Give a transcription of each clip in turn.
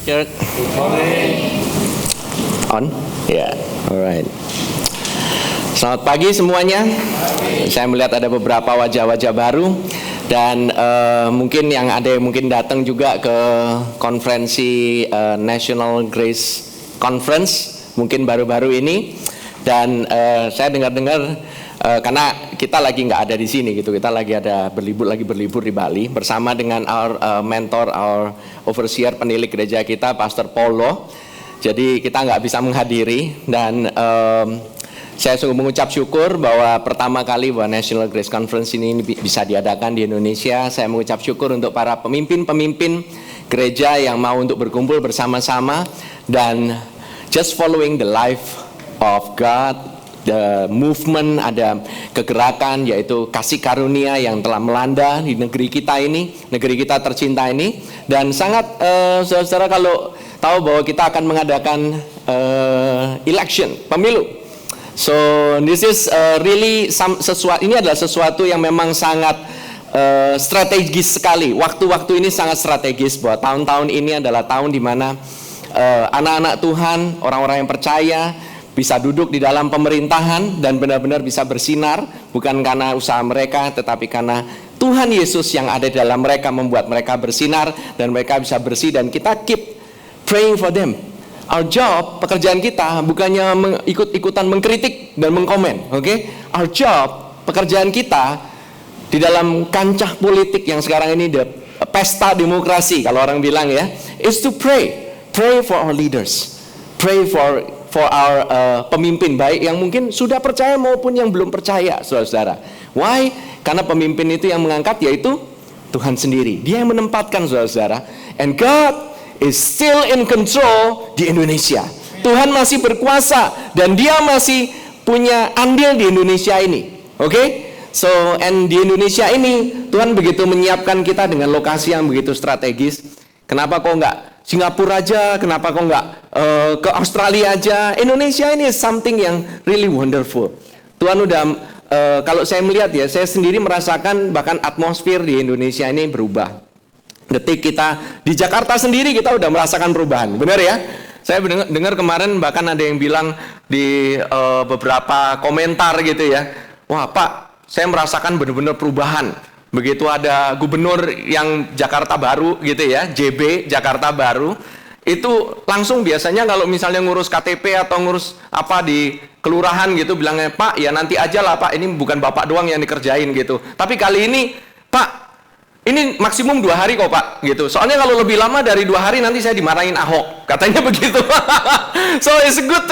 Good morning. On? Ya, alright. Selamat pagi semuanya. Saya melihat ada beberapa wajah-wajah baru dan mungkin yang ada yang mungkin datang juga ke konferensi National Grace Conference mungkin baru-baru ini. Dan saya dengar-dengar karena kita lagi nggak ada di sini gitu, kita lagi berlibur di Bali bersama dengan our mentor, our overseer, penilik gereja kita, Pastor Paulo. Jadi kita nggak bisa menghadiri dan saya sungguh mengucap syukur bahwa pertama kali bahwa National Grace Conference ini bisa diadakan di Indonesia. Saya mengucap syukur untuk para pemimpin-pemimpin gereja yang mau untuk berkumpul bersama-sama dan just following the life of God. The movement, ada kegerakan yaitu kasih karunia yang telah melanda di negeri kita ini, negeri kita tercinta ini. Dan sangat saudara kalau tahu bahwa kita akan mengadakan election, pemilu. So this is really ini adalah sesuatu yang memang sangat strategis sekali. Waktu-waktu ini sangat strategis bahwa tahun-tahun ini adalah tahun di mana anak-anak Tuhan, orang-orang yang percaya bisa duduk di dalam pemerintahan dan benar-benar bisa bersinar, bukan karena usaha mereka tetapi karena Tuhan Yesus yang ada di dalam mereka membuat mereka bersinar dan mereka bisa bersih, dan kita keep praying for them. Our job, pekerjaan kita bukannya ikut-ikutan mengkritik dan mengkomen, okay? Our job, pekerjaan kita di dalam kancah politik yang sekarang ini pesta demokrasi kalau orang bilang ya, is to pray for our leaders, pray for our pemimpin baik yang mungkin sudah percaya maupun yang belum percaya, saudara-saudara. Why? Karena pemimpin itu yang mengangkat yaitu Tuhan sendiri. Dia yang menempatkan, saudara-saudara. And God is still in control di Indonesia. Tuhan masih berkuasa dan Dia masih punya andil di Indonesia ini. Oke? So, and di Indonesia ini Tuhan begitu menyiapkan kita dengan lokasi yang begitu strategis. Kenapa kok enggak Singapura aja, kenapa kok nggak ke Australia aja? Indonesia ini something yang really wonderful. Tuhan udah, kalau saya melihat ya, saya sendiri merasakan bahkan atmosfer di Indonesia ini berubah. Detik kita di Jakarta sendiri kita udah merasakan perubahan, benar ya? Saya dengar kemarin bahkan ada yang bilang di beberapa komentar gitu ya, wah Pak, saya merasakan benar-benar perubahan. Begitu ada gubernur yang Jakarta Baru gitu ya, JB Jakarta Baru, itu langsung biasanya kalau misalnya ngurus KTP atau ngurus apa di kelurahan gitu bilangnya, Pak ya nanti aja lah Pak, ini bukan Bapak doang yang dikerjain gitu. Tapi kali ini Pak, ini maksimum 2 hari kok Pak gitu. Soalnya kalau lebih lama dari 2 hari nanti saya dimarahin Ahok, katanya begitu. So it's a good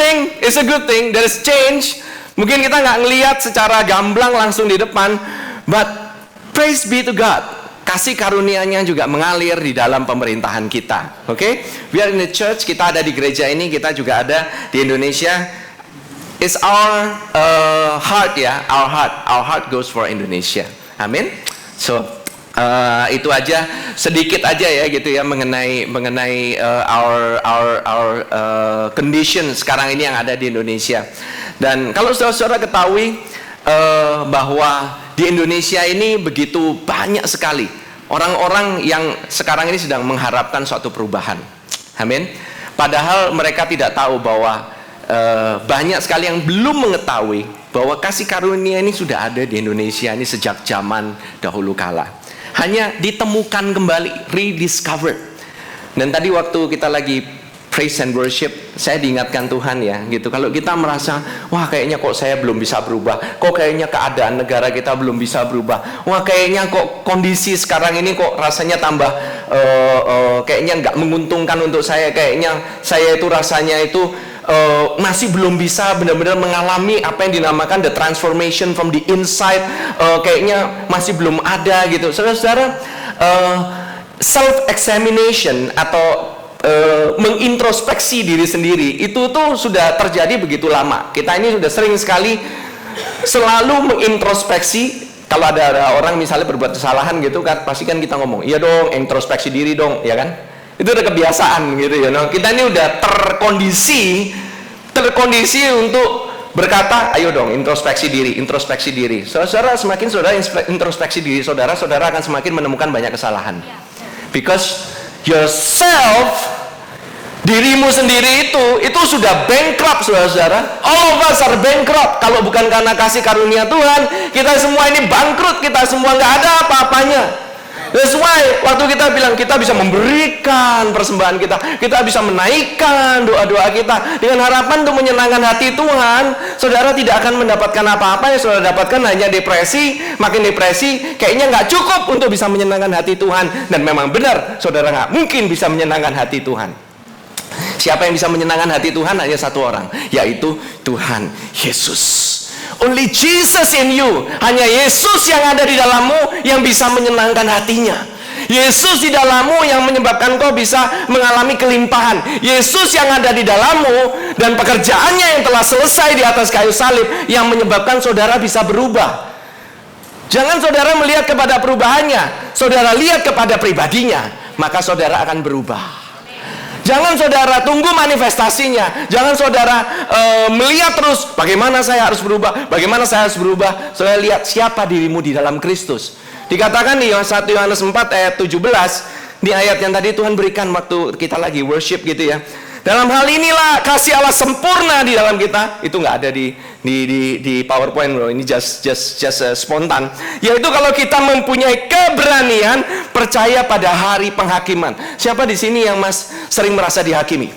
thing, there is change. Mungkin kita nggak ngelihat secara gamblang langsung di depan, but praise be to God, kasih karunia-Nya juga mengalir di dalam pemerintahan kita. Oke? We are in the church, kita ada di gereja ini, kita juga ada di Indonesia. It's our heart ya, our heart goes for Indonesia. Amin. So itu aja, sedikit aja ya gitu ya mengenai our condition sekarang ini yang ada di Indonesia. Dan kalau saudara-saudara ketahui bahwa di Indonesia ini begitu banyak sekali orang-orang yang sekarang ini sedang mengharapkan suatu perubahan. Amin. Padahal mereka tidak tahu bahwa banyak sekali yang belum mengetahui bahwa kasih karunia ini sudah ada di Indonesia ini sejak zaman dahulu kala. Hanya ditemukan kembali, rediscovered. Dan tadi waktu kita lagi praise and worship, saya diingatkan Tuhan ya gitu. Kalau kita merasa, wah kayaknya kok saya belum bisa berubah, kok kayaknya keadaan negara kita belum bisa berubah, wah kayaknya kok kondisi sekarang ini kok rasanya tambah kayaknya nggak menguntungkan untuk saya, kayaknya saya itu rasanya itu masih belum bisa benar-benar mengalami apa yang dinamakan the transformation from the inside, kayaknya masih belum ada gitu. Saudara-saudara, self examination atau mengintrospeksi diri sendiri itu tuh sudah terjadi begitu lama. Kita ini sudah sering sekali selalu mengintrospeksi. Kalau ada orang misalnya berbuat kesalahan gitu kan, pasti kan kita ngomong, iya dong, introspeksi diri dong, ya kan? Itu udah kebiasaan gitu ya. Nah, kita ini udah terkondisi untuk berkata, ayo dong introspeksi diri. Saudara, semakin saudara introspeksi diri saudara akan semakin menemukan banyak kesalahan. Because yourself Dirimu sendiri itu sudah bankrupt, saudara-saudara. All of us are bankrupt. Kalau bukan karena kasih karunia Tuhan, kita semua ini bangkrut. Kita semua nggak ada apa-apanya. That's why waktu kita bilang kita bisa memberikan persembahan kita bisa menaikkan doa-doa kita dengan harapan untuk menyenangkan hati Tuhan, saudara tidak akan mendapatkan apa-apa. Yang saudara dapatkan hanya depresi, makin depresi, kayaknya nggak cukup untuk bisa menyenangkan hati Tuhan. Dan memang benar, saudara nggak mungkin bisa menyenangkan hati Tuhan. Siapa yang bisa menyenangkan hati Tuhan? Hanya satu orang, yaitu Tuhan Yesus. Only Jesus in you. Hanya Yesus yang ada di dalammu yang bisa menyenangkan hatinya. Yesus di dalammu yang menyebabkan kau bisa mengalami kelimpahan. Yesus yang ada di dalammu dan pekerjaannya yang telah selesai di atas kayu salib yang menyebabkan saudara bisa berubah. Jangan saudara melihat kepada perubahannya, saudara lihat kepada pribadinya, maka saudara akan berubah. Jangan saudara tunggu manifestasinya. Jangan saudara melihat terus bagaimana saya harus berubah, bagaimana saya harus berubah. Saudara lihat siapa dirimu di dalam Kristus. Dikatakan di 1 Yohanes 4 ayat 17, di ayat yang tadi Tuhan berikan waktu kita lagi worship gitu ya. Dalam hal inilah kasih Allah sempurna di dalam kita. Itu nggak ada di PowerPoint bro. Ini just spontan. Yaitu kalau kita mempunyai keberanian percaya pada hari penghakiman. Siapa di sini yang sering merasa dihakimi?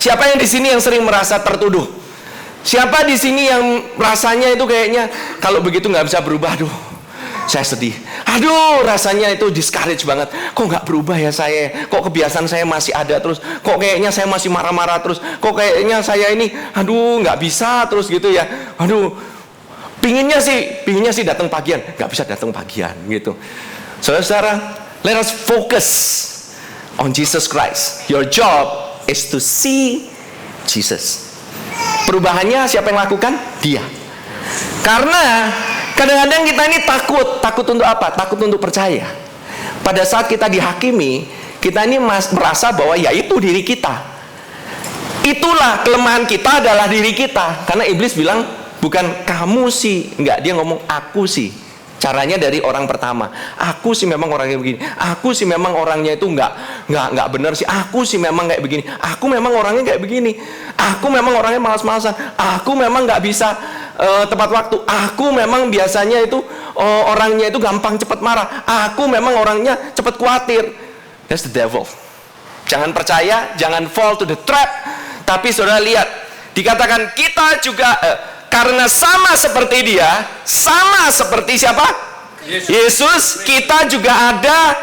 Siapa yang di sini yang sering merasa tertuduh? Siapa di sini yang rasanya itu kayaknya kalau begitu nggak bisa berubah? Aduh, saya sedih. Aduh, rasanya itu discourage banget. Kok nggak berubah ya saya? Kok kebiasaan saya masih ada terus? Kok kayaknya saya masih marah-marah terus? Kok kayaknya saya ini, aduh, nggak bisa terus gitu ya? Aduh, pinginnya sih datang pagian, nggak bisa datang pagian gitu. Saudara-saudara, let us focus on Jesus Christ. Your job is to see Jesus. Perubahannya siapa yang lakukan? Dia. Karena kadang-kadang kita ini takut untuk apa? Takut untuk percaya. Pada saat kita dihakimi, kita ini merasa bahwa ya itu diri kita. Itulah kelemahan kita adalah diri kita. Karena iblis bilang bukan kamu sih, enggak, dia ngomong aku sih. Caranya dari orang pertama. Aku sih memang orangnya begini. Aku sih memang orangnya itu enggak benar sih. Aku sih memang kayak begini. Aku memang orangnya kayak begini. Aku memang orangnya malas-malasan. Aku memang enggak bisa tepat waktu. Aku memang biasanya itu orangnya itu gampang cepat marah. Aku memang orangnya cepat khawatir. That's the devil. Jangan percaya, jangan fall to the trap. Tapi saudara lihat, dikatakan kita juga karena sama seperti dia, sama seperti siapa? Yesus, kita juga ada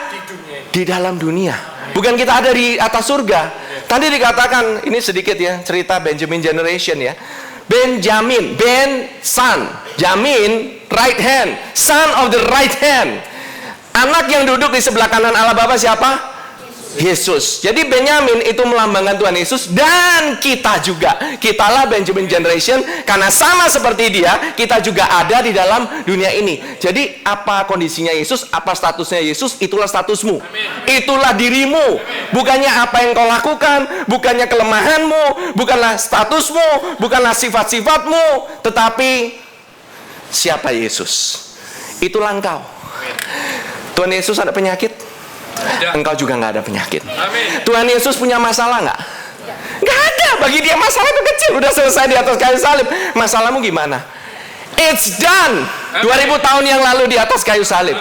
di dalam dunia. Bukan kita ada di atas surga. Tadi dikatakan, ini sedikit ya, cerita Benjamin Generation ya. Benjamin, son, Jamin, right hand, son of the right hand. Anak yang duduk di sebelah kanan Allah Bapa siapa? Yesus. Jadi Benjamin itu melambangkan Tuhan Yesus, dan kita juga. Kitalah Benjamin Generation, karena sama seperti dia, kita juga ada di dalam dunia ini. Jadi apa kondisinya Yesus, apa statusnya Yesus, itulah statusmu. Amin. Itulah dirimu. Amin. Bukannya apa yang kau lakukan, bukannya kelemahanmu, bukanlah statusmu, bukanlah sifat-sifatmu, tetapi siapa Yesus. Itulah engkau. Amin. Tuhan Yesus ada penyakit? Engkau juga nggak ada penyakit. Amin. Tuhan Yesus punya masalah nggak? Nggak ada. Bagi dia masalah itu kecil. Udah selesai di atas kayu salib. Masalahmu gimana? It's done. 2000 tahun yang lalu di atas kayu salib.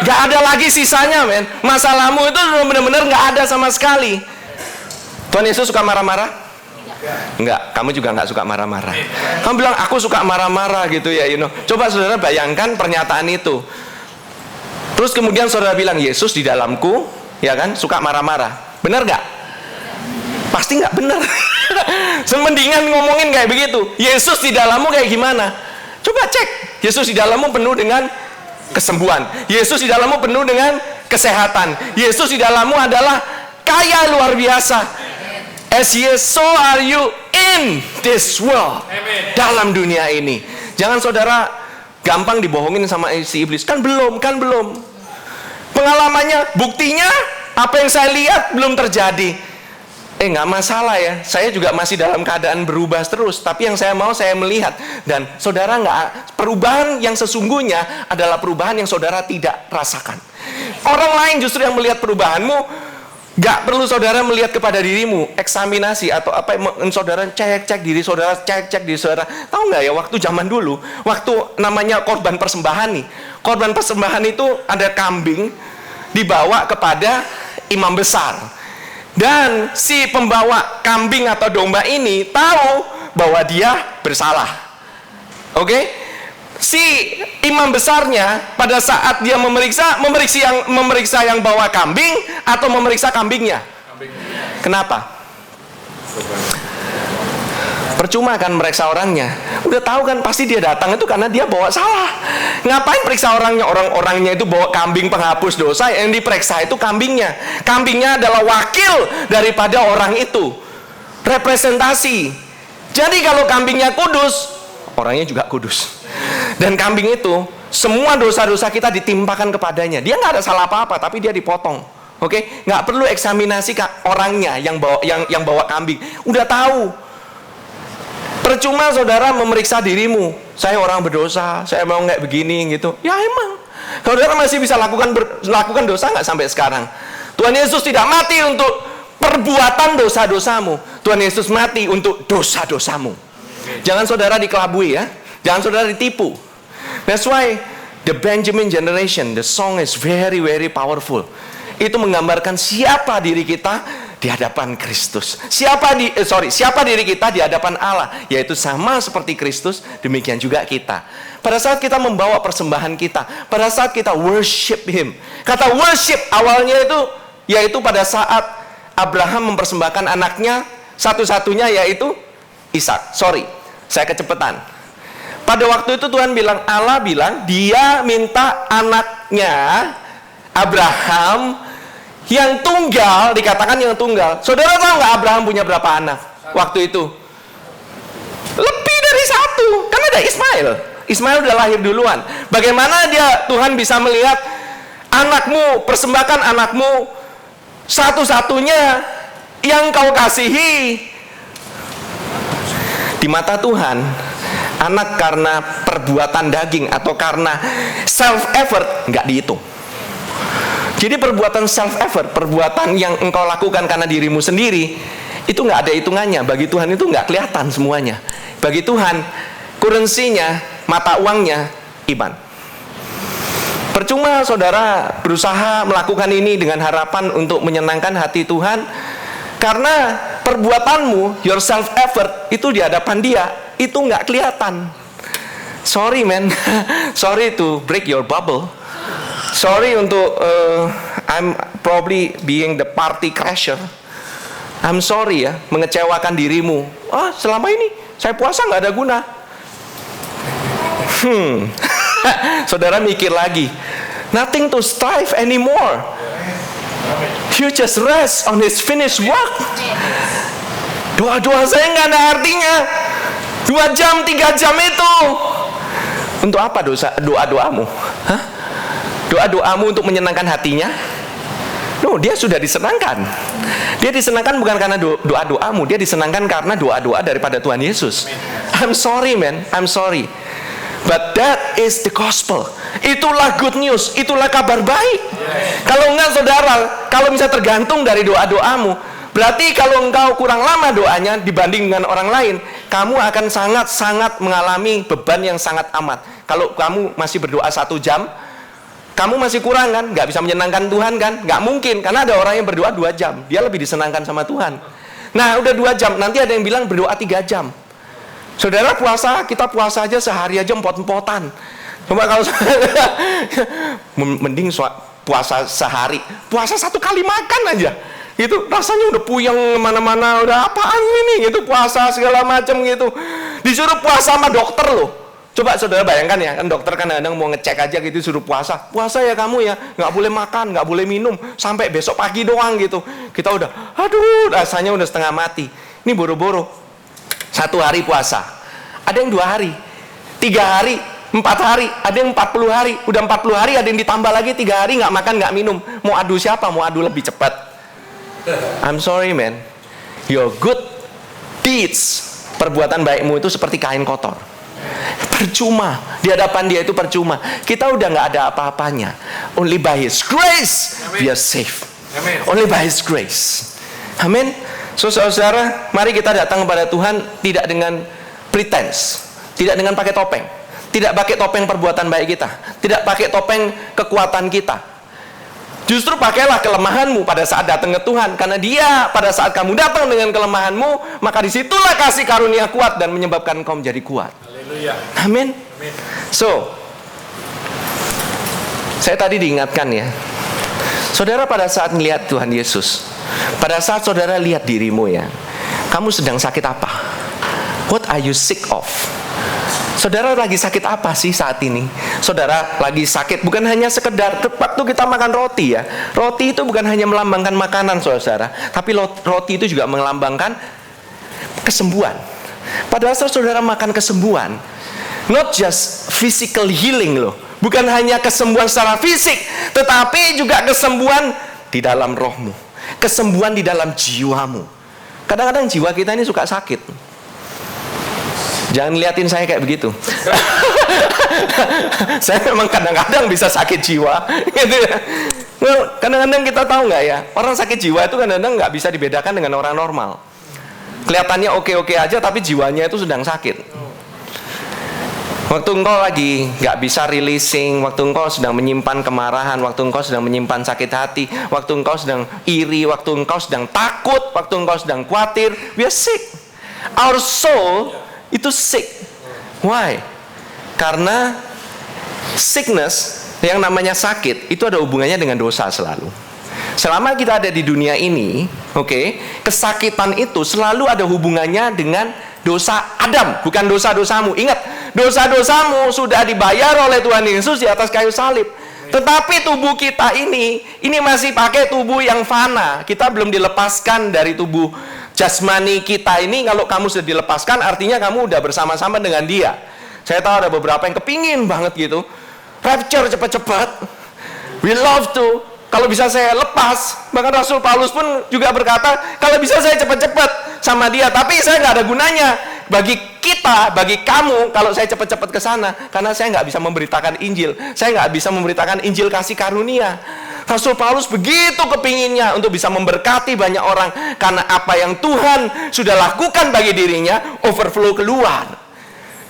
Nggak ada lagi sisanya, men. Masalahmu itu benar-benar nggak ada sama sekali. Tuhan Yesus suka marah-marah? Enggak. Kamu juga nggak suka marah-marah. Kamu bilang aku suka marah-marah gitu ya, Coba saudara bayangkan pernyataan itu. Terus kemudian saudara bilang Yesus di dalamku, ya kan, suka marah-marah. Benar gak? Pasti gak benar. Semendingan ngomongin kayak begitu. Yesus di dalammu kayak gimana? Coba cek. Yesus di dalammu penuh dengan kesembuhan. Yesus di dalammu penuh dengan kesehatan. Yesus di dalammu adalah kaya luar biasa. As yes, so are you in this world. Dalam dunia ini. Jangan saudara gampang dibohongin sama si iblis. Kan belum. Pengalamannya, buktinya, apa yang saya lihat belum terjadi. Nggak masalah ya. Saya juga masih dalam keadaan berubah terus. Tapi yang saya mau, saya melihat. Dan saudara perubahan yang sesungguhnya adalah perubahan yang saudara tidak rasakan. Orang lain justru yang melihat perubahanmu, Gak perlu saudara melihat kepada dirimu, eksaminasi atau apa, saudara cek diri saudara, cek diri saudara. Tahu nggak ya, waktu zaman dulu, waktu namanya korban persembahan nih, korban persembahan itu ada kambing dibawa kepada imam besar, dan si pembawa kambing atau domba ini tahu bahwa dia bersalah. Oke? Si imam besarnya pada saat dia memeriksa yang bawa kambing atau memeriksa kambingnya? Kenapa? Percuma kan meriksa orangnya. Udah tahu kan pasti dia datang itu karena dia bawa salah. Ngapain periksa orangnya? Orang-orangnya itu bawa kambing penghapus dosa, yang diperiksa itu kambingnya. Kambingnya adalah wakil daripada orang itu, representasi. Jadi kalau kambingnya kudus, orangnya juga kudus. Dan kambing itu, semua dosa-dosa kita ditimpakan kepadanya. Dia nggak ada salah apa-apa, tapi dia dipotong. Oke, nggak perlu eksaminasi orangnya yang bawa kambing. Udah tahu. Percuma saudara memeriksa dirimu. Saya orang berdosa, saya mau nggak begini gitu. Ya emang. Saudara masih bisa lakukan dosa nggak sampai sekarang? Tuhan Yesus tidak mati untuk perbuatan dosa-dosamu. Tuhan Yesus mati untuk dosa-dosamu. Jangan saudara dikelabui ya. Jangan saudara ditipu. That's why the Benjamin Generation, the song is very, very powerful. Itu menggambarkan siapa diri kita di hadapan Kristus. Siapa diri kita di hadapan Allah, yaitu sama seperti Kristus, demikian juga kita. Pada saat kita membawa persembahan kita, pada saat kita worship Him. Kata worship awalnya itu yaitu pada saat Abraham mempersembahkan anaknya satu-satunya, yaitu Ishak. Sorry, saya kecepatan. Pada waktu itu Allah bilang dia minta anaknya Abraham yang tunggal, dikatakan yang tunggal. Saudara tahu nggak Abraham punya berapa anak waktu itu? Lebih dari satu, karena ada Ismail. Ismail udah lahir duluan. Bagaimana Tuhan bisa melihat anakmu, persembahkan anakmu satu-satunya yang kau kasihi? Di mata Tuhan, anak karena perbuatan daging atau karena self effort nggak dihitung. Jadi perbuatan self effort, perbuatan yang engkau lakukan karena dirimu sendiri, itu nggak ada hitungannya. Bagi Tuhan itu nggak kelihatan semuanya. Bagi Tuhan, kurensinya, mata uangnya, iman. Percuma saudara berusaha melakukan ini dengan harapan untuk menyenangkan hati Tuhan, karena perbuatanmu, your self effort itu di hadapan Dia itu nggak kelihatan. Sorry man, sorry to break your bubble. Sorry untuk I'm probably being the party crasher. I'm sorry ya, mengecewakan dirimu. Selama ini saya puasa nggak ada guna. Saudara mikir lagi, nothing to strive anymore. You just rest on His finished work. Doa-doa saya nggak ada artinya. 2 jam, 3 jam itu untuk apa doa-doamu? Doa-doamu untuk menyenangkan hatinya? No, dia sudah disenangkan. Dia disenangkan bukan karena doa-doamu, dia disenangkan karena doa-doa daripada Tuhan Yesus. I'm sorry man, I'm sorry. But that is the gospel. Itulah good news, itulah kabar baik. Kalau enggak saudara, kalau bisa tergantung dari doa-doamu, berarti kalau engkau kurang lama doanya dibanding dengan orang lain, kamu akan sangat-sangat mengalami beban yang sangat amat. Kalau kamu masih berdoa 1 jam, kamu masih kurang kan? Nggak bisa menyenangkan Tuhan kan? Nggak mungkin, karena ada orang yang berdoa 2 jam, dia lebih disenangkan sama Tuhan. Nah udah 2 jam, nanti ada yang bilang berdoa 3 jam. Saudara puasa, kita puasa aja sehari aja empot-empotan. Coba kalau mending puasa sehari, puasa 1 kali makan aja, itu rasanya udah puyeng mana-mana, udah apaan ini gitu, puasa segala macam gitu. Disuruh puasa sama dokter loh. Coba saudara bayangkan ya, kan dokter kan kadang mau ngecek aja gitu, suruh puasa ya kamu ya, nggak boleh makan, nggak boleh minum sampai besok pagi doang gitu. Kita udah, aduh rasanya udah setengah mati. Ini boro-boro 1 hari puasa, ada yang 2 hari, 3 hari, 4 hari, ada yang 40 hari, udah 40 hari ada yang ditambah lagi 3 hari nggak makan nggak minum. Mau adu siapa? Mau adu lebih cepat. I'm sorry man, your good deeds, perbuatan baikmu itu seperti kain kotor. Percuma, di hadapan Dia itu percuma. Kita udah nggak ada apa-apanya. Only by His grace we are safe. Only by His grace. Amin. So saudara, mari kita datang kepada Tuhan tidak dengan pretense, tidak dengan pakai topeng, tidak pakai topeng perbuatan baik kita, tidak pakai topeng kekuatan kita. Justru pakailah kelemahanmu pada saat datang ke Tuhan, karena Dia pada saat kamu datang dengan kelemahanmu, maka disitulah kasih karunia kuat dan menyebabkan kau menjadi kuat. Haleluya. Amin. So, saya tadi diingatkan ya, saudara pada saat melihat Tuhan Yesus, pada saat saudara lihat dirimu ya, kamu sedang sakit apa? What are you sick of? Saudara lagi sakit apa sih saat ini? Saudara lagi sakit bukan hanya sekedar waktu kita makan roti ya. Roti itu bukan hanya melambangkan makanan saudara, tapi roti itu juga melambangkan kesembuhan. Padahal saudara makan kesembuhan, not just physical healing loh. Bukan hanya kesembuhan secara fisik, tetapi juga kesembuhan di dalam rohmu, kesembuhan di dalam jiwamu. Kadang-kadang jiwa kita ini suka sakit. Jangan liatin saya kayak begitu. Saya memang kadang-kadang bisa sakit jiwa, gitu ya. Well, kadang-kadang kita tahu nggak ya, orang sakit jiwa itu kadang-kadang nggak bisa dibedakan dengan orang normal. Kelihatannya oke-oke aja, tapi jiwanya itu sedang sakit. Waktu engkau lagi nggak bisa releasing, waktu engkau sedang menyimpan kemarahan, waktu engkau sedang menyimpan sakit hati, waktu engkau sedang iri, waktu engkau sedang takut, waktu engkau sedang khawatir, we are sick. Our soul itu sick. Why? Karena sickness, yang namanya sakit, itu ada hubungannya dengan dosa selalu. Selama kita ada di dunia ini, kesakitan itu selalu ada hubungannya dengan dosa Adam, bukan dosa-dosamu. Ingat, dosa-dosamu sudah dibayar oleh Tuhan Yesus di atas kayu salib. Tetapi tubuh kita ini masih pakai tubuh yang fana. Kita belum dilepaskan dari tubuh jasmani kita ini. Kalau kamu sudah dilepaskan, artinya kamu udah bersama-sama dengan Dia. Saya tahu ada beberapa yang kepingin banget gitu, rapture cepat-cepat. We love to. Kalau bisa saya lepas. Bahkan Rasul Paulus pun juga berkata, kalau bisa saya cepat-cepat sama Dia. Tapi saya nggak ada gunanya bagi kita, bagi kamu, kalau saya cepat-cepat ke sana, karena saya nggak bisa memberitakan Injil. Saya nggak bisa memberitakan Injil kasih karunia. Rasul Paulus begitu kepinginnya untuk bisa memberkati banyak orang, karena apa yang Tuhan sudah lakukan bagi dirinya overflow keluar.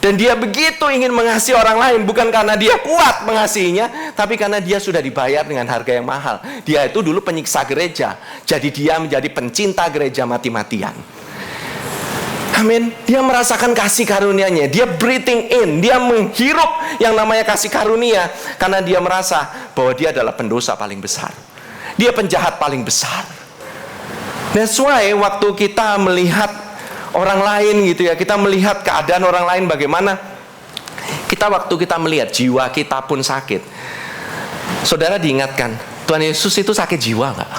Dan dia begitu ingin mengasihi orang lain, bukan karena dia kuat mengasihinya, tapi karena dia sudah dibayar dengan harga yang mahal. Dia itu dulu penyiksa gereja, jadi dia menjadi pencinta gereja mati-matian. Amin. Dia merasakan kasih karunia-Nya, dia breathing in, dia menghirup yang namanya kasih karunia, karena dia merasa bahwa dia adalah pendosa paling besar, dia penjahat paling besar. That's why waktu kita melihat orang lain gitu ya, kita melihat keadaan orang lain bagaimana, waktu kita melihat jiwa kita pun sakit. Saudara diingatkan, Tuhan Yesus itu sakit jiwa nggak?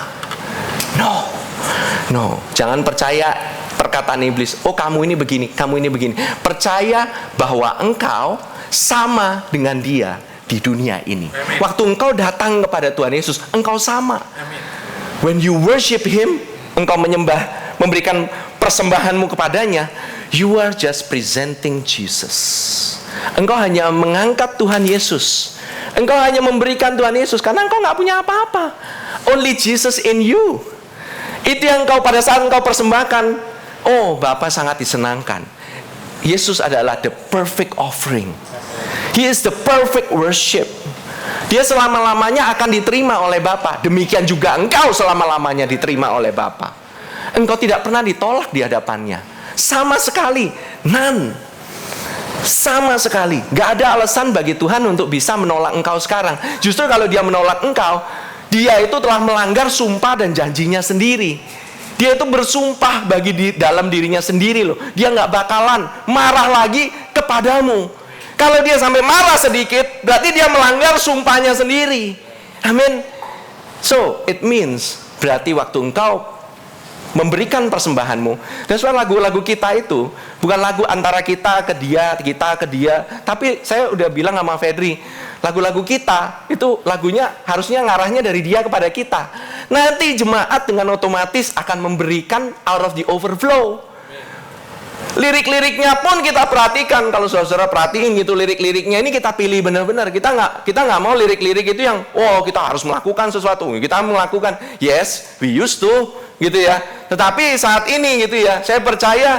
No, jangan percaya perkataan iblis. Oh, kamu ini begini, kamu ini begini. Percaya bahwa engkau sama dengan Dia di dunia ini. Amen. Waktu engkau datang kepada Tuhan Yesus, engkau sama. Amen. When you worship Him, engkau menyembah, memberikan persembahanmu kepadanya, you are just presenting Jesus. Engkau hanya mengangkat Tuhan Yesus. Engkau hanya memberikan Tuhan Yesus karena engkau nggak punya apa-apa. Only Jesus in you. Itu yang engkau pada saat engkau persembahkan. Oh, Bapa sangat disenangkan. Yesus adalah the perfect offering. He is the perfect worship. Dia selama-lamanya akan diterima oleh Bapa. Demikian juga engkau selama-lamanya diterima oleh Bapa. Engkau tidak pernah ditolak di hadapannya. Sama sekali. None. Sama sekali. Gak ada alasan bagi Tuhan untuk bisa menolak engkau sekarang. Justru kalau Dia menolak engkau, Dia itu telah melanggar sumpah dan janjinya sendiri. Dia itu bersumpah dalam dirinya sendiri loh. Dia gak bakalan marah lagi kepadamu. Kalau Dia sampai marah sedikit, berarti Dia melanggar sumpahnya sendiri. Amin. So, it means berarti waktu engkau memberikan persembahanmu. Dan soal lagu-lagu kita itu bukan lagu antara kita ke dia, tapi saya udah bilang sama Fedri, lagu-lagu kita itu lagunya harusnya ngarahnya dari dia kepada kita. Nanti jemaat dengan otomatis akan memberikan out of the overflow. Lirik-liriknya pun kita perhatikan. Kalau saudara perhatiin gitu lirik-liriknya ini kita pilih benar-benar. Kita nggak mau lirik-lirik itu yang kita harus melakukan sesuatu. Kita melakukan, yes, we used to gitu ya. Tetapi saat ini gitu ya, saya percaya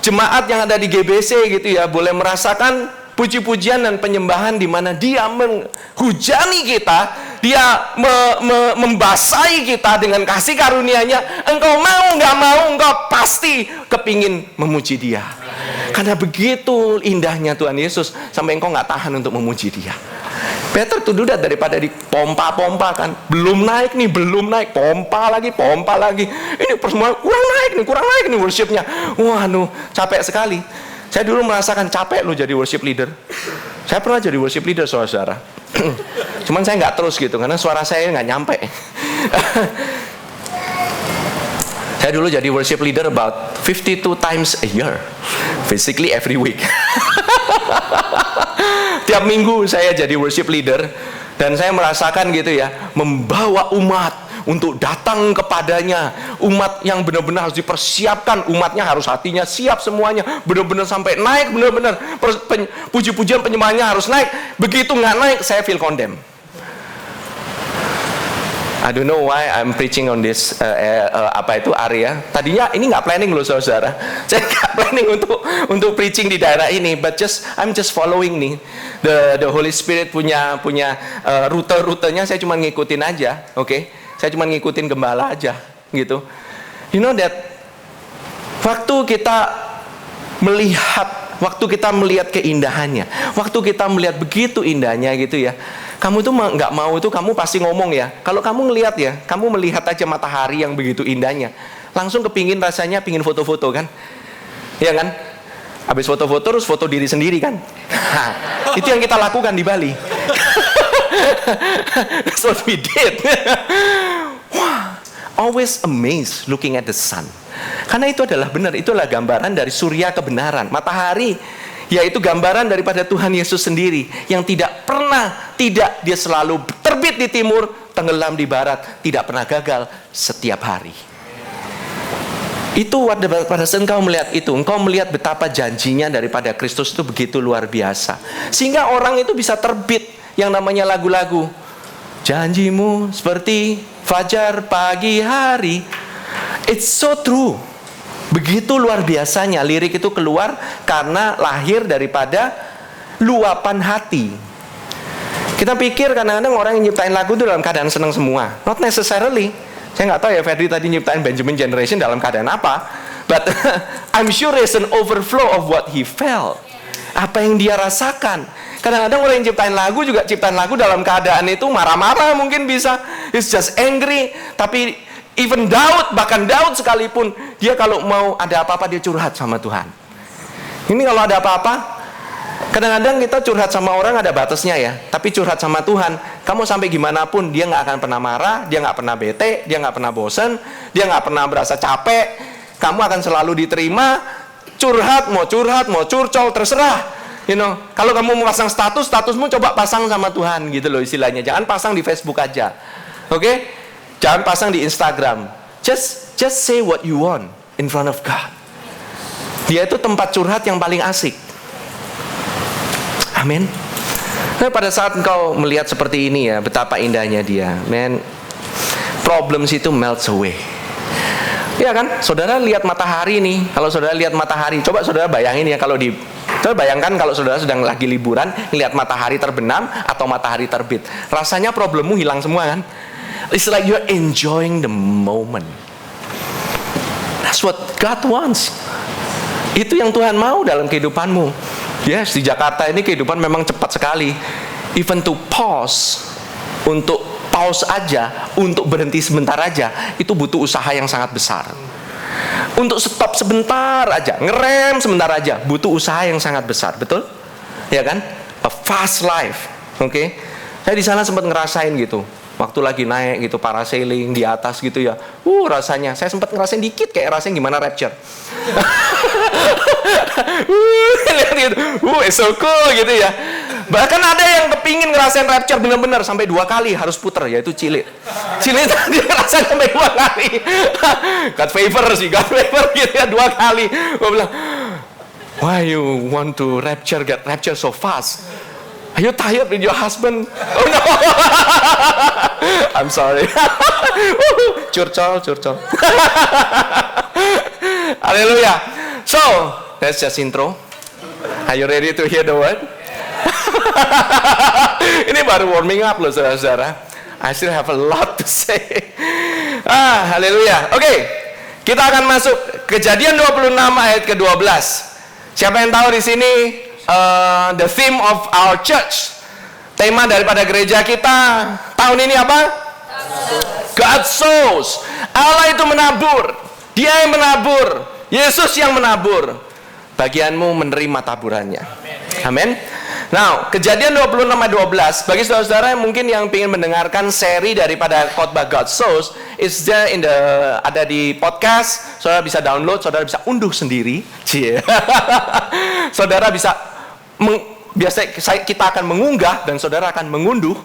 jemaat yang ada di GBC gitu ya boleh merasakan puji-pujian dan penyembahan di mana dia menghujani kita, dia membasahi kita dengan kasih karunia-Nya. Engkau mau nggak mau, engkau pasti kepingin memuji dia. Karena begitu indahnya Tuhan Yesus sampai engkau nggak tahan untuk memuji dia. Better to do that daripada dipompa-pompa kan. Belum naik, pompa lagi. Ini semua kurang naik nih worshipnya. Waduh, capek sekali. Saya dulu merasakan capek loh jadi worship leader. Saya pernah jadi worship leader, saudara. Cuman saya nggak terus gitu, karena suara saya nggak nyampe. Saya dulu jadi worship leader about 52 times a year. Basically every week. Tiap minggu saya jadi worship leader. Dan saya merasakan gitu ya, membawa umat untuk datang kepadanya. Umat yang benar-benar harus dipersiapkan. Umatnya harus hatinya siap semuanya. Benar-benar sampai naik, benar-benar puji-pujian penyembahannya harus naik. Begitu nggak naik, saya feel condemned. I don't know why I'm preaching on this area. Tadinya ini nggak planning loh saudara. Saya nggak planning untuk preaching di daerah ini, but I'm just following nih. The Holy Spirit punya rute-rutenya, saya cuma ngikutin aja, oke? Saya cuma ngikutin gembala aja, gitu. You know that waktu kita melihat keindahannya, waktu kita melihat begitu indahnya gitu ya, kamu tuh nggak mau itu kamu pasti ngomong ya. Kalau kamu ngelihat ya, kamu melihat aja matahari yang begitu indahnya, langsung pingin foto-foto kan, ya kan? Habis foto-foto terus foto diri sendiri kan. Itu yang kita lakukan di Bali. That's what we did. Wah, always amazed looking at the sun. Karena itu adalah benar, itulah gambaran dari surya kebenaran, matahari, yaitu gambaran daripada Tuhan Yesus sendiri yang dia selalu terbit di timur, tenggelam di barat, tidak pernah gagal setiap hari. Itu pada saat engkau melihat itu, engkau melihat betapa janjinya daripada Kristus itu begitu luar biasa. Sehingga orang itu bisa terbit yang namanya lagu-lagu. Janjimu seperti fajar pagi hari. It's so true. Begitu luar biasanya lirik itu keluar karena lahir daripada luapan hati. Kita pikir kadang-kadang orang yang nyiptain lagu itu dalam keadaan senang semua. Not necessarily. Saya nggak tahu ya Freddy tadi nyiptain Benjamin Generation dalam keadaan apa. But I'm sure there's an overflow of what he felt. Apa yang dia rasakan. Kadang-kadang orang yang ciptain lagu dalam keadaan itu marah-marah mungkin bisa. It's just angry. Tapi even bahkan Daud sekalipun, dia kalau mau ada apa-apa dia curhat sama Tuhan. Ini kalau ada apa-apa, kadang-kadang kita curhat sama orang ada batasnya ya. Tapi curhat sama Tuhan, kamu sampai gimana pun dia nggak akan pernah marah, dia nggak pernah bete, dia nggak pernah bosan, dia nggak pernah merasa capek. Kamu akan selalu diterima. Mau curcol, terserah. You know, kalau kamu mau pasang statusmu coba pasang sama Tuhan gitu loh istilahnya. Jangan pasang di Facebook aja. Oke? Jangan pasang di Instagram. Just say what you want in front of God. Dia itu tempat curhat yang paling asik. Amin. Nah, pada saat engkau melihat seperti ini ya, betapa indahnya dia. Problems itu melts away. Ya kan? Saudara lihat matahari nih. Kalau saudara lihat matahari, coba saudara bayangin ya bayangkan kalau saudara sedang lagi liburan, lihat matahari terbenam atau matahari terbit. Rasanya problemmu hilang semua kan? It's like you're enjoying the moment. That's what God wants. Itu yang Tuhan mau dalam kehidupanmu. Yes, di Jakarta ini kehidupan memang cepat sekali. Even to pause aja, untuk berhenti sebentar aja, itu butuh usaha yang sangat besar. Untuk stop sebentar aja, ngerem sebentar aja, butuh usaha yang sangat besar, betul? Ya kan? A fast life, oke? Saya di sana sempat ngerasain gitu, waktu lagi naik gitu, parasailing di atas gitu ya, rasanya, saya sempat ngerasain dikit kayak rasanya gimana rapture. Lihat gitu, it's so cool gitu ya. Bahkan ada yang kepingin ngerasain rapture bener-bener sampai 2 kali harus puter, yaitu Cilik. Cilik tadi ngerasain sampai 2 kali. God favor sih, God favor gitu ya 2 kali. Gue bilang, why you want to get rapture so fast? Are you tired with your husband? Oh no. I'm sorry. Curcol. Haleluya. So, that's just intro. Are you ready to hear the word? Ini baru warming up loh saudara-saudara. I still have a lot to say. Haleluya. Oke, kita akan masuk Kejadian 26 ayat ke-12. Siapa yang tahu di sini the theme of our church? Tema daripada gereja kita tahun ini apa? God sows. Allah itu menabur. Dia yang menabur. Yesus yang menabur. Bagianmu menerima taburannya. Amin. Now, Kejadian 26 ayat 12. Bagi saudara-saudara yang mungkin yang ingin mendengarkan seri daripada khotbah God sows, is there ada di podcast. Saudara bisa download, saudara bisa unduh sendiri. Saudara bisa kita akan mengunggah dan saudara akan mengunduh.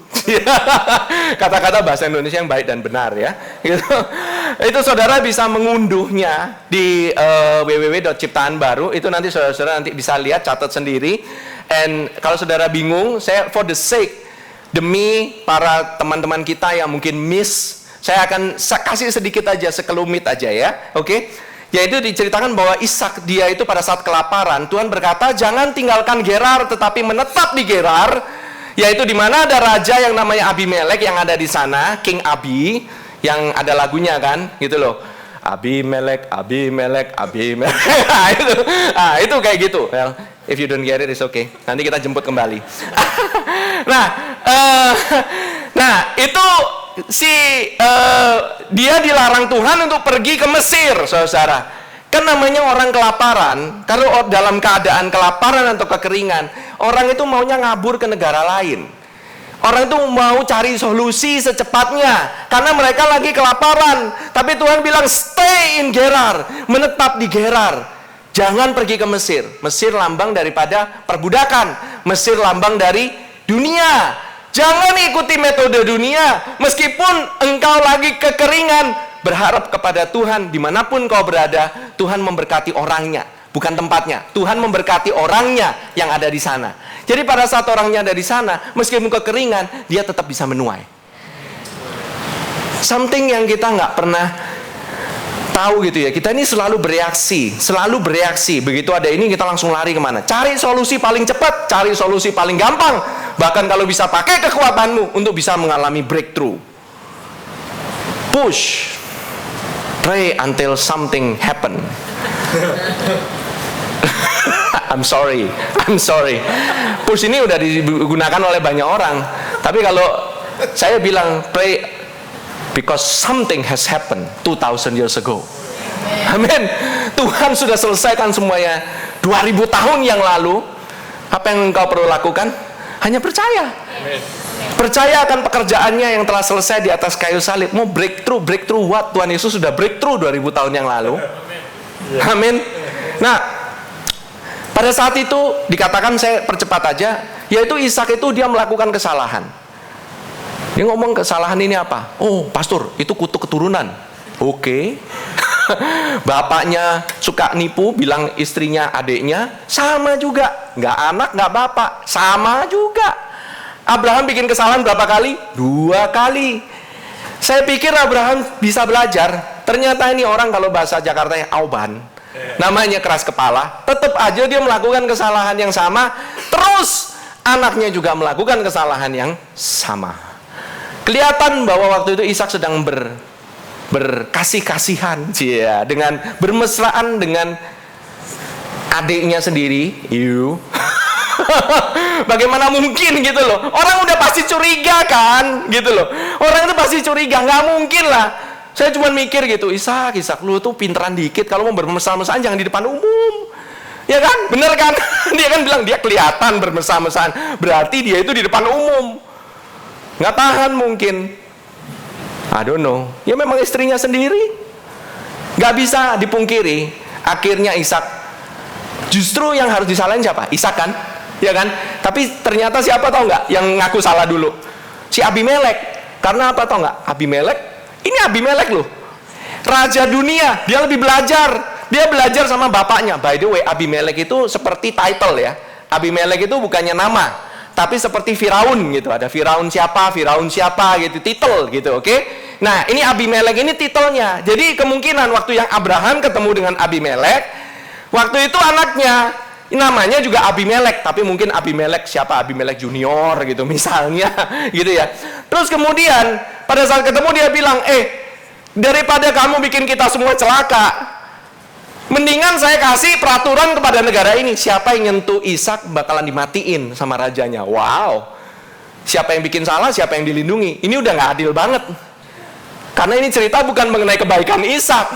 Kata-kata bahasa Indonesia yang baik dan benar ya. Itu saudara bisa mengunduhnya di www.ciptaanbaru. Itu nanti saudara nanti bisa lihat, catat sendiri. And kalau saudara bingung, saya for the sake demi para teman-teman kita yang mungkin miss, saya akan kasih sedikit aja, sekelumit aja ya. Oke? Yaitu diceritakan bahwa Ishak dia itu pada saat kelaparan, Tuhan berkata, jangan tinggalkan Gerar tetapi menetap di Gerar, yaitu di mana ada raja yang namanya Abimelek yang ada di sana, King Abi, yang ada lagunya kan, gitu loh. Abimelek. Itu kayak gitu. Well, if you don't get it, it's okay. Nanti kita jemput kembali. Nah, itu dia dilarang Tuhan untuk pergi ke Mesir, saudara. Kan namanya orang kelaparan. Kalau dalam keadaan kelaparan atau kekeringan, orang itu maunya ngabur ke negara lain. Orang itu mau cari solusi secepatnya karena mereka lagi kelaparan. Tapi Tuhan bilang stay in Gerar, menetap di Gerar. Jangan pergi ke Mesir. Mesir lambang daripada perbudakan. Mesir lambang dari dunia. Jangan ikuti metode dunia. Meskipun engkau lagi kekeringan, berharap kepada Tuhan. Dimanapun kau berada, Tuhan memberkati orangnya, bukan tempatnya. Tuhan memberkati orangnya yang ada di sana. Jadi pada saat orangnya ada di sana, meskipun kekeringan, dia tetap bisa menuai. Something yang kita nggak pernah tahu gitu ya. Kita ini selalu bereaksi. Begitu ada ini kita langsung lari kemana? Cari solusi paling cepat, cari solusi paling gampang. Bahkan kalau bisa pakai kekuatanmu untuk bisa mengalami breakthrough. Push, pray until something happen. I'm sorry. Push ini udah digunakan oleh banyak orang. Tapi kalau saya bilang pray because something has happened 2000 years ago. Amin. Tuhan sudah selesaikan semuanya 2000 tahun yang lalu. Apa yang engkau perlu lakukan? Hanya percaya. Amen. Percaya akan pekerjaannya yang telah selesai di atas kayu salib. Mau breakthrough what? Tuhan Yesus sudah breakthrough 2000 tahun yang lalu. Amin. Nah, pada saat itu dikatakan, saya percepat aja, yaitu Ishak itu dia melakukan kesalahan. Dia ngomong kesalahan ini apa? Oh, pastor, itu kutuk keturunan. Oke. Bapaknya suka nipu, bilang istrinya adiknya, sama juga. Nggak anak, nggak bapak, sama juga. Abraham bikin kesalahan berapa kali? 2 kali. Saya pikir Abraham bisa belajar. Ternyata ini orang kalau bahasa Jakartanya auban. Namanya keras kepala, tetap aja dia melakukan kesalahan yang sama, terus anaknya juga melakukan kesalahan yang sama. Kelihatan bahwa waktu itu Ishak sedang berkasih-kasihan dengan bermesraan dengan adiknya sendiri. Bagaimana mungkin gitu loh? Orang udah pasti curiga kan, gitu loh. Orang itu pasti curiga, nggak mungkin lah. Saya cuma mikir gitu, Ishak, lu tuh pinteran dikit, kalau mau bermesra-mesraan jangan di depan umum. Ya kan? Bener kan? Dia kan bilang dia kelihatan bermesra-mesraan, berarti dia itu di depan umum. Nggak tahan mungkin. I don't know. Ya memang istrinya sendiri. Nggak bisa dipungkiri. Akhirnya Ishak, justru yang harus disalahin siapa? Ishak kan? ya kan? Tapi ternyata siapa tahu nggak yang ngaku salah dulu? Si Abimelek. Karena apa tahu nggak? Ini Abimelek loh, raja dunia. Dia lebih belajar. Dia belajar sama bapaknya. By the way, Abimelek itu seperti title ya. Abimelek itu bukannya nama, tapi seperti Firaun gitu. Ada Firaun siapa gitu, titel gitu, oke? Nah, ini Abimelek ini titelnya. Jadi kemungkinan waktu yang Abraham ketemu dengan Abimelek, waktu itu anaknya namanya juga Abimelek, tapi mungkin Abimelek siapa? Abimelek junior gitu misalnya, gitu ya. Terus kemudian pada saat ketemu dia bilang, daripada kamu bikin kita semua celaka, mendingan saya kasih peraturan kepada negara ini. Siapa yang nyentuh Ishak bakalan dimatiin sama rajanya. Wow. Siapa yang bikin salah, siapa yang dilindungi. Ini udah gak adil banget. Karena ini cerita bukan mengenai kebaikan Ishak.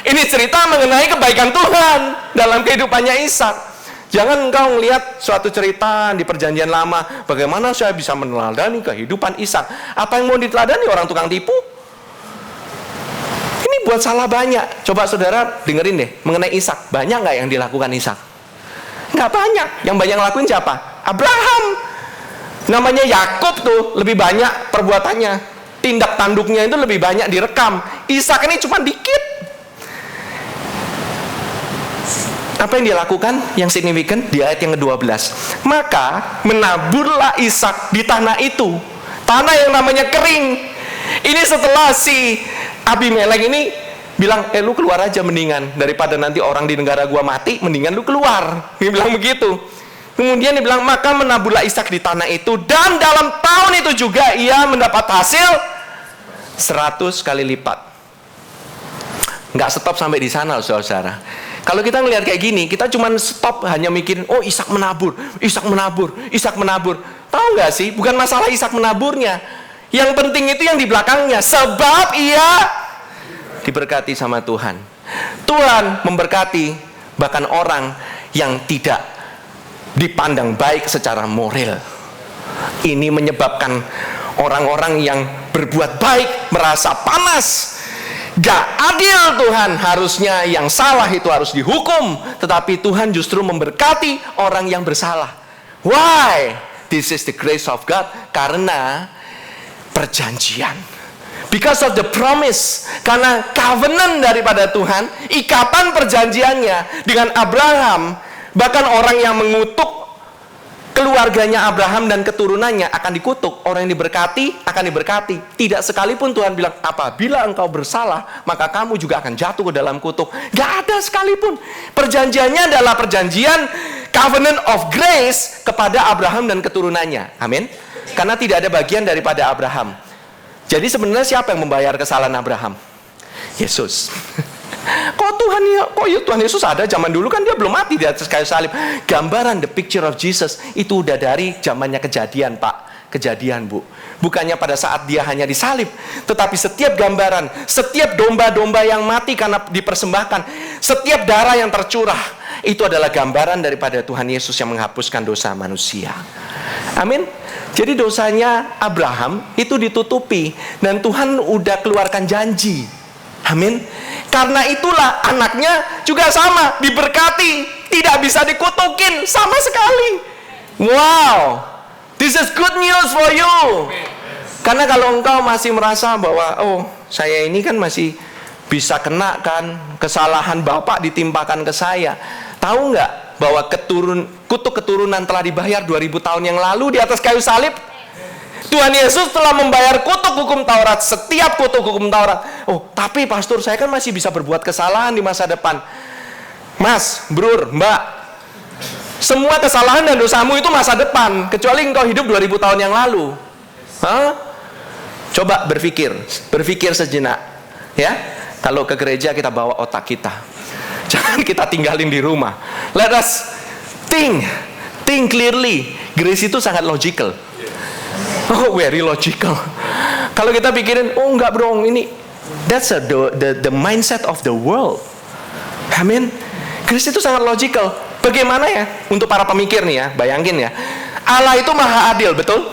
Ini cerita mengenai kebaikan Tuhan dalam kehidupannya Ishak. Jangan engkau melihat suatu cerita di perjanjian lama, bagaimana saya bisa meneladani kehidupan Ishak. Apa yang mau diteladani? Orang tukang tipu? Ini buat salah banyak. Coba saudara dengerin deh, mengenai Ishak. Banyak nggak yang dilakukan Ishak? Nggak banyak. Yang banyak ngelakuin siapa? Abraham. Namanya Yakub tuh lebih banyak perbuatannya. Tindak tanduknya itu lebih banyak direkam. Ishak ini cuma dikit. Apa yang dia lakukan yang signifikan? Di ayat yang ke-12. Maka menaburlah Ishak di tanah itu. Tanah yang namanya kering. Ini setelah si Abimelek ini bilang, lu keluar aja mendingan. Daripada nanti orang di negara gua mati, mendingan lu keluar. Dia bilang begitu. Kemudian dia bilang, maka menaburlah Ishak di tanah itu. Dan dalam tahun itu juga ia mendapat hasil 100 kali lipat. Nggak stop sampai di sana, saudara. Kalau kita ngelihat kayak gini, kita cuma stop hanya mikirin, Ishak menabur, Ishak menabur, Ishak menabur. Tahu nggak sih? Bukan masalah Ishak menaburnya. Yang penting itu yang di belakangnya. Sebab ia diberkati sama Tuhan. Tuhan memberkati bahkan orang yang tidak dipandang baik secara moral. Ini menyebabkan orang-orang yang berbuat baik merasa panas. Gak adil Tuhan, harusnya yang salah itu harus dihukum. Tetapi Tuhan justru memberkati orang yang bersalah. Why? This is the grace of God. Karena perjanjian. Because of the promise. Karena covenant daripada Tuhan, ikatan perjanjiannya dengan Abraham. Bahkan orang yang mengutuk keluarganya Abraham dan keturunannya akan dikutuk. Orang yang diberkati akan diberkati. Tidak sekalipun Tuhan bilang, apabila engkau bersalah, maka kamu juga akan jatuh ke dalam kutuk. Gak ada sekalipun. Perjanjiannya adalah perjanjian covenant of grace kepada Abraham dan keturunannya. Amin. Karena tidak ada bagian daripada Abraham. Jadi sebenarnya siapa yang membayar kesalahan Abraham? Yesus. Kok Tuhan Yesus ada zaman dulu, kan dia belum mati di atas kayu salib. Gambaran the picture of Jesus itu udah dari zamannya Kejadian, Pak. Kejadian, Bu. Bukannya pada saat dia hanya disalib, tetapi setiap gambaran, setiap domba-domba yang mati karena dipersembahkan, setiap darah yang tercurah, itu adalah gambaran daripada Tuhan Yesus yang menghapuskan dosa manusia. Amin. Jadi dosanya Abraham itu ditutupi dan Tuhan udah keluarkan janji. Amin. Karena itulah anaknya juga sama, diberkati, tidak bisa dikutukin sama sekali. Wow, this is good news for you. Karena kalau engkau masih merasa bahwa saya ini kan masih bisa kena kan kesalahan bapak ditimpakan ke saya. Tahu nggak bahwa kutuk keturunan telah dibayar 2000 tahun yang lalu di atas kayu salib? Tuhan Yesus telah membayar kutuk hukum Taurat, setiap kutuk hukum Taurat. Tapi pastor, saya kan masih bisa berbuat kesalahan di masa depan. Mas, brur, mbak, semua kesalahan dan dosamu itu masa depan, kecuali engkau hidup 2000 tahun yang lalu. Coba berpikir sejenak. Ya, kalau ke gereja kita bawa otak kita. Jangan kita tinggalin di rumah. Let us think clearly. Grace itu sangat logical. Very logical. Kalau kita pikirin, enggak bro, ini that's the mindset of the world. Amin. Grace itu sangat logical. Bagaimana ya? Untuk para pemikir nih ya, bayangin ya. Allah itu maha adil, betul?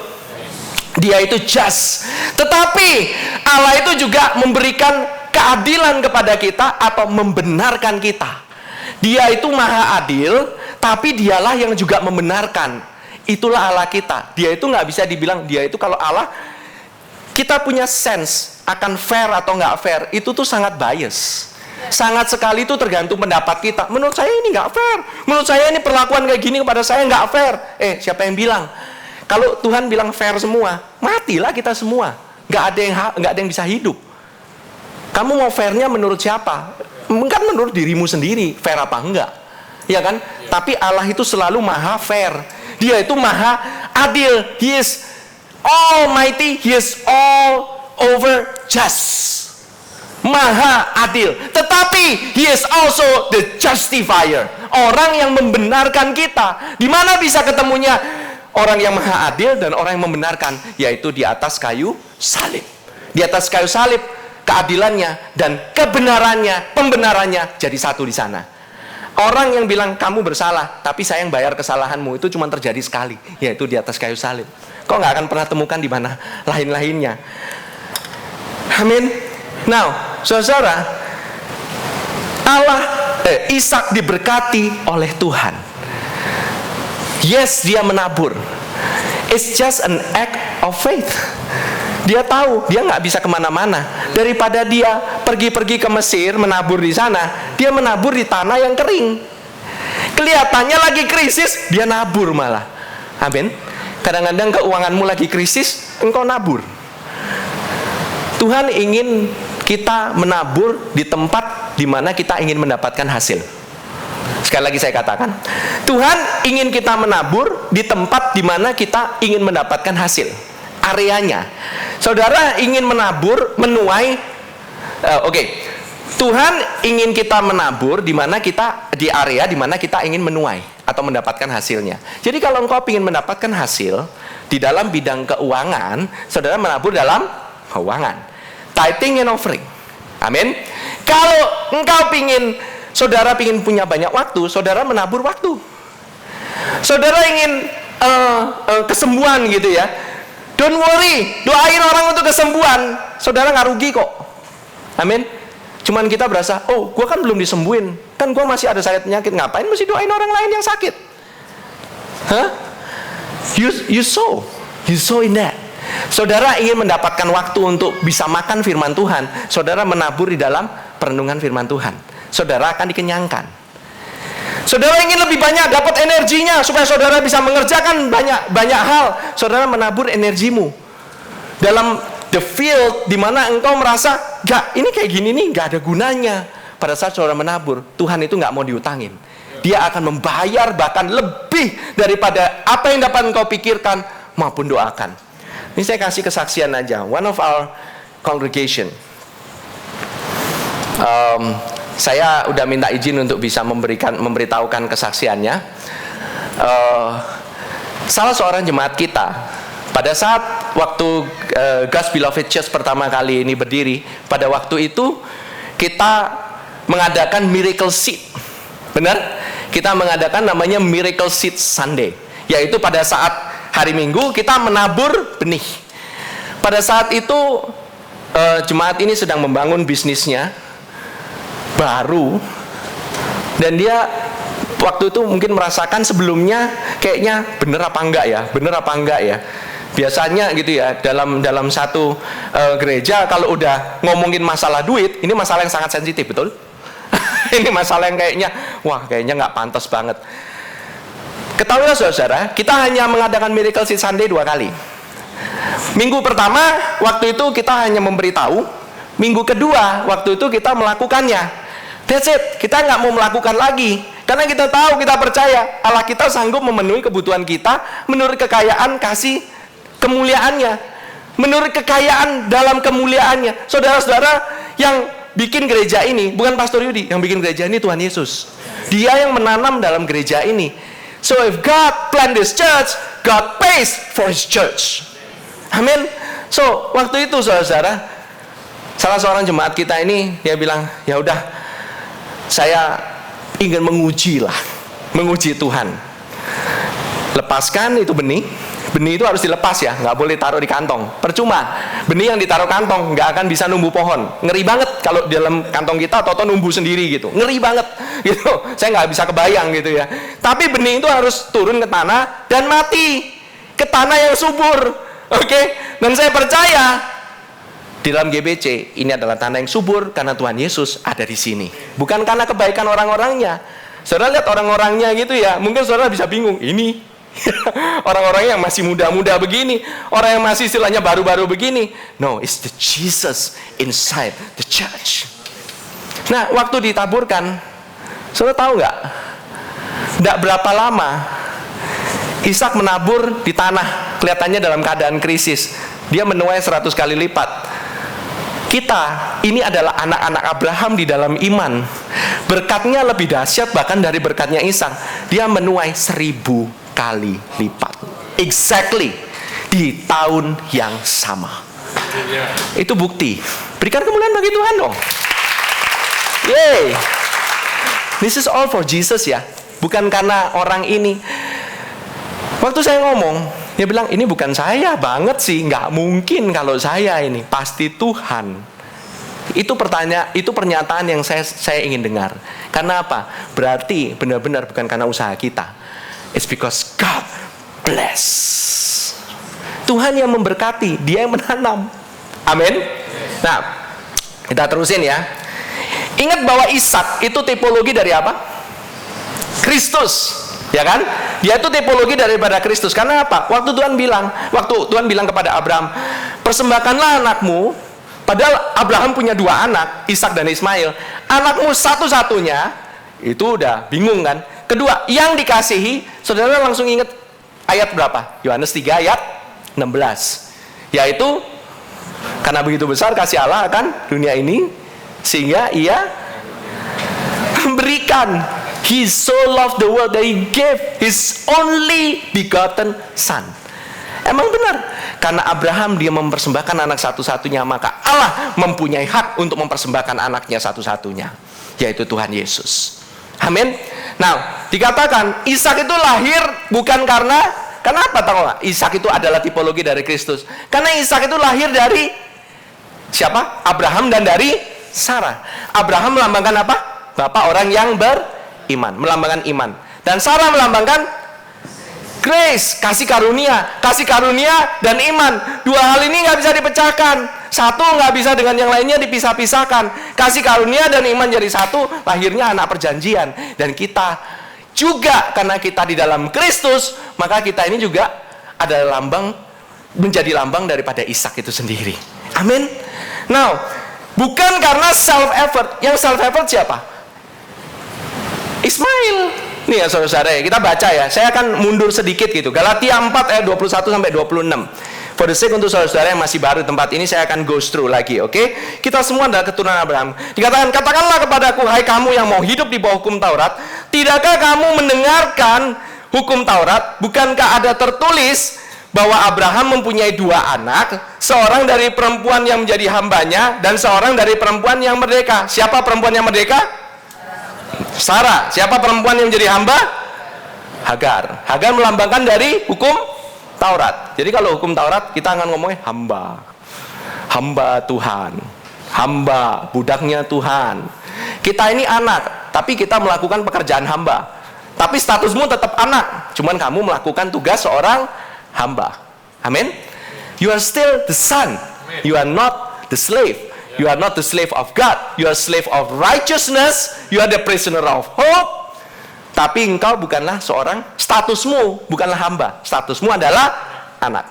Dia itu just. Tetapi Allah itu juga memberikan keadilan kepada kita atau membenarkan kita. Dia itu maha adil, tapi dialah yang juga membenarkan. Itulah Allah kita. Dia itu nggak bisa dibilang, dia itu kalau Allah, kita punya sense akan fair atau nggak fair, itu tuh sangat bias. Sangat sekali itu tergantung pendapat kita. Menurut saya ini nggak fair. Menurut saya ini perlakuan kayak gini kepada saya nggak fair. Siapa yang bilang? Kalau Tuhan bilang fair semua, matilah kita semua. Nggak ada yang bisa hidup. Kamu mau fairnya menurut siapa? Kan menurut dirimu sendiri, fair apa enggak? Ya kan? Tapi Allah itu selalu maha fair. Dia itu maha adil. He is almighty. He is all over just. Maha adil. Tetapi He is also the justifier. Orang yang membenarkan kita. Di mana bisa ketemunya orang yang maha adil dan orang yang membenarkan? Yaitu di atas kayu salib. Di atas kayu salib, keadilannya dan kebenarannya, pembenarannya jadi satu di sana. Orang yang bilang kamu bersalah, tapi saya yang bayar kesalahanmu, itu cuma terjadi sekali, yaitu di atas kayu salib. Kau nggak akan pernah temukan di mana lain-lainnya. Amin. Now, saudara, Ishak diberkati oleh Tuhan. Yes, dia menabur. It's just an act of faith. Dia tahu dia nggak bisa kemana-mana. Daripada dia pergi-pergi ke Mesir menabur di sana, dia menabur di tanah yang kering. Kelihatannya lagi krisis, dia nabur malah. Amin. Kadang-kadang keuanganmu lagi krisis, engkau nabur. Tuhan ingin kita menabur di tempat di mana kita ingin mendapatkan hasil. Sekali lagi saya katakan, Tuhan ingin kita menabur di tempat di mana kita ingin mendapatkan hasil. Areanya, saudara ingin menabur, menuai. Tuhan ingin kita menabur di mana kita, di area di mana kita ingin menuai atau mendapatkan hasilnya. Jadi kalau engkau ingin mendapatkan hasil di dalam bidang keuangan, saudara menabur dalam keuangan, tithing and offering. Amin. Kalau engkau saudara ingin punya banyak waktu, saudara menabur waktu. Saudara ingin kesembuhan gitu ya, don't worry, doain orang untuk kesembuhan, saudara nggak rugi kok. Amin. Cuman kita berasa, gue kan belum disembuhin, kan gue masih ada sakit penyakit, ngapain mesti doain orang lain yang sakit? You sow in that. Saudara ingin mendapatkan waktu untuk bisa makan firman Tuhan, saudara menabur di dalam perenungan firman Tuhan, saudara akan dikenyangkan. Saudara ingin lebih banyak dapat energinya supaya saudara bisa mengerjakan banyak hal, saudara menabur energimu dalam the field di mana engkau merasa ini kayak gini nih nggak ada gunanya. Pada saat saudara menabur, Tuhan itu nggak mau diutangin. Dia akan membayar bahkan lebih daripada apa yang dapat engkau pikirkan maupun doakan. Ini saya kasih kesaksian aja. One of our congregation, saya udah minta izin untuk bisa memberitahukan kesaksiannya. Salah seorang jemaat kita, pada saat waktu God's Beloved Church pertama kali ini berdiri, pada waktu itu kita mengadakan Miracle Seed. Benar? Kita mengadakan namanya Miracle Seed Sunday, yaitu pada saat hari Minggu kita menabur benih. Pada saat itu jemaat ini sedang membangun bisnisnya baru, dan dia waktu itu mungkin merasakan sebelumnya kayaknya bener apa enggak ya. Biasanya gitu ya, dalam satu gereja kalau udah ngomongin masalah duit, ini masalah yang sangat sensitif, betul? Ini masalah yang kayaknya nggak pantas banget. Ketahuilah saudara, kita hanya mengadakan Miracle Seed Sunday 2 kali. Minggu pertama waktu itu kita hanya memberitahu, minggu kedua waktu itu kita melakukannya. That's it, kita nggak mau melakukan lagi, karena kita tahu, kita percaya Allah kita sanggup memenuhi kebutuhan kita menurut kekayaan kasih kemuliaannya, menurut kekayaan dalam kemuliaannya. Saudara-saudara, yang bikin gereja ini bukan Pastor Yudi, yang bikin gereja ini Tuhan Yesus. Dia yang menanam dalam gereja ini. So if God planned this church, God pays for His church. Amin. So waktu itu saudara-saudara, salah seorang jemaat kita ini dia bilang, ya udah, saya ingin menguji Tuhan. Lepaskan itu benih, Benih itu harus dilepas ya, nggak boleh taruh di kantong. Percuma, benih yang ditaruh kantong nggak akan bisa numbuh pohon. Ngeri banget kalau di dalam kantong kita atau numbuh sendiri gitu. Ngeri banget gitu. Saya nggak bisa kebayang gitu ya. Tapi benih itu harus turun ke tanah dan mati ke tanah yang subur. Oke? Dan saya percaya di dalam GBC ini adalah tanah yang subur karena Tuhan Yesus ada di sini. Bukan karena kebaikan orang-orangnya. Saudara lihat orang-orangnya gitu ya, mungkin saudara bisa bingung, ini orang-orang yang masih muda-muda begini, orang yang masih istilahnya baru-baru begini. No, it's the Jesus inside the church. Nah, waktu ditaburkan, saudara tahu nggak? Nggak berapa lama Ishak menabur di tanah, kelihatannya dalam keadaan krisis. Dia menuai 100 kali lipat. Kita ini adalah anak-anak Abraham di dalam iman. Berkatnya lebih dahsyat bahkan dari berkatnya Ishak. Dia menuai 1000 kali lipat. Exactly di tahun yang sama. Itu bukti. Berikan kemuliaan bagi Tuhan dong. Yay. This is all for Jesus ya. Bukan karena orang ini. Waktu saya ngomong, dia bilang, ini bukan saya banget sih, nggak mungkin kalau saya ini, pasti Tuhan. Itu pernyataan yang saya ingin dengar. Karena apa? Berarti benar-benar bukan karena usaha kita. It's because God bless. Tuhan yang memberkati, Dia yang menanam. Amin. Nah, kita terusin ya. Ingat bahwa Ishak itu tipologi dari apa? Kristus. Ya kan? Dia itu tipologi daripada Kristus. Karena apa? Waktu Tuhan bilang kepada Abraham, persembahkanlah anakmu. Padahal Abraham punya 2 anak, Ishak dan Ismail. Anakmu satu-satunya, itu udah bingung kan? Kedua, yang dikasihi, saudara langsung ingat ayat berapa? Yohanes 3 ayat 16. Yaitu, karena begitu besar kasih Allah akan dunia ini, sehingga Ia memberikan. He so loved the world that He gave His only begotten Son. Emang benar, karena Abraham dia mempersembahkan anak satu-satunya, maka Allah mempunyai hak untuk mempersembahkan anaknya satu-satunya, yaitu Tuhan Yesus. Amin. Nah, dikatakan Ishak itu lahir bukan karena, kenapa tahu nggak? Ishak itu adalah tipologi dari Kristus. Karena Ishak itu lahir dari siapa? Abraham dan dari Sarah. Abraham melambangkan apa? Bapak orang yang beriman, melambangkan iman. Dan Sarah melambangkan grace, kasih karunia dan iman. 2 hal ini nggak bisa dipecahkan. Satu nggak bisa dengan yang lainnya dipisah-pisahkan. Kasih karunia dan iman jadi satu, lahirnya anak perjanjian. Dan kita juga, karena kita di dalam Kristus, maka kita ini juga adalah menjadi lambang daripada Ishak itu sendiri. Amin. Now, bukan karena self effort. Yang self effort siapa? Ismail. Nih ya saudara-saudara ya, kita baca ya. Saya akan mundur sedikit gitu. Galatia 4 ayat 21 sampai 26. For the sake untuk saudara-saudara yang masih baru tempat ini, saya akan go through lagi, oke? Kita semua adalah keturunan Abraham. Dikatakan, katakanlah kepadaku, hai kamu yang mau hidup di bawah hukum Taurat, tidakkah kamu mendengarkan hukum Taurat? Bukankah ada tertulis bahwa Abraham mempunyai 2 anak, seorang dari perempuan yang menjadi hambanya dan seorang dari perempuan yang merdeka. Siapa perempuan yang merdeka? Sarah. Siapa perempuan yang menjadi hamba? Hagar. Hagar melambangkan dari hukum Taurat. Jadi kalau hukum Taurat kita akan ngomongin hamba. Hamba Tuhan. Hamba, budaknya Tuhan. Kita ini anak, tapi kita melakukan pekerjaan hamba. Tapi statusmu tetap anak, cuman kamu melakukan tugas seorang hamba. Amin. You are still the son. You are not the slave. You are not the slave of God. You are slave of righteousness. You are the prisoner of hope. Tapi engkau bukanlah seorang, statusmu bukanlah hamba. Statusmu adalah anak.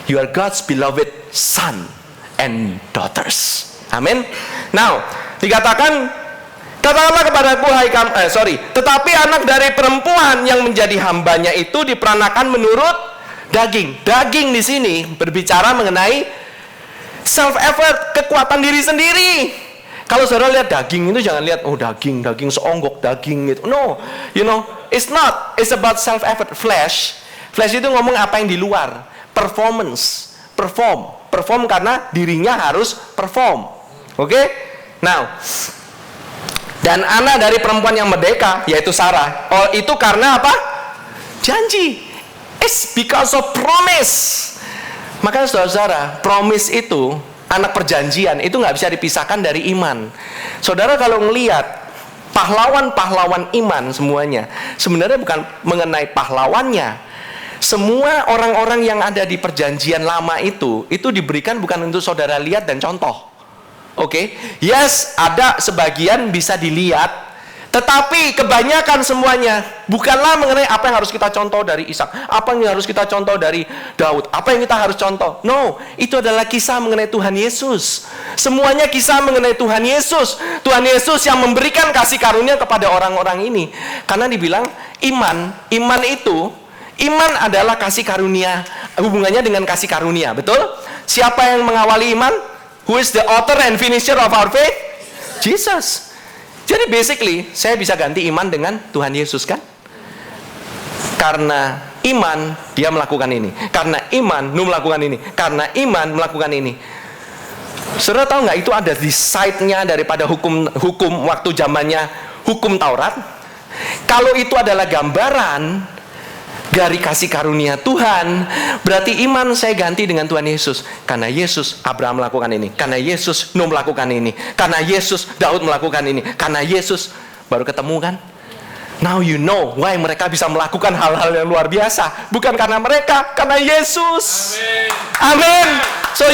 You are God's beloved son and daughters. Amin. Now, dikatakan, katakanlah kepadaku, tetapi anak dari perempuan yang menjadi hambanya itu diperanakan menurut daging. Daging di sini berbicara mengenai self effort, kekuatan diri sendiri. Kalau saudara lihat daging itu jangan lihat daging seonggok daging gitu. No, it's not. It's about self effort. Flesh itu ngomong apa yang di luar. Performance, perform karena dirinya harus perform. Oke? Now, dan anak dari perempuan yang merdeka yaitu Sarah. Oh, itu karena apa? Janji. It's because of promise. Makanya saudara-saudara, promise itu, anak perjanjian itu nggak bisa dipisahkan dari iman. Saudara kalau ngelihat pahlawan-pahlawan iman semuanya, sebenarnya bukan mengenai pahlawannya. Semua orang-orang yang ada di perjanjian lama itu diberikan bukan untuk saudara lihat dan contoh. Oke? Yes, ada sebagian bisa dilihat, tetapi kebanyakan semuanya bukanlah mengenai apa yang harus kita contoh dari Ishak, apa yang harus kita contoh dari Daud, apa yang kita harus contoh. No, itu adalah kisah mengenai Tuhan Yesus. Semuanya kisah mengenai Tuhan Yesus. Tuhan Yesus yang memberikan kasih karunia kepada orang-orang ini. Karena dibilang iman adalah kasih karunia, hubungannya dengan kasih karunia, betul? Siapa yang mengawali iman? Who is the author and finisher of our faith? Jesus. Jadi basically, saya bisa ganti iman dengan Tuhan Yesus kan? Karena iman, dia melakukan ini. Karena iman, Nuh melakukan ini. Karena iman, melakukan ini. Saudara tahu nggak itu ada di side-nya daripada hukum waktu zamannya hukum Taurat? Kalau itu adalah gambaran dari kasih karunia Tuhan, berarti iman saya ganti dengan Tuhan Yesus. Karena Yesus, Abraham melakukan ini. Karena Yesus, Nuh melakukan ini. Karena Yesus, Daud melakukan ini. Karena Yesus, baru ketemu kan? Now you know why mereka bisa melakukan hal-hal yang luar biasa. Bukan karena mereka, karena Yesus. Amin. So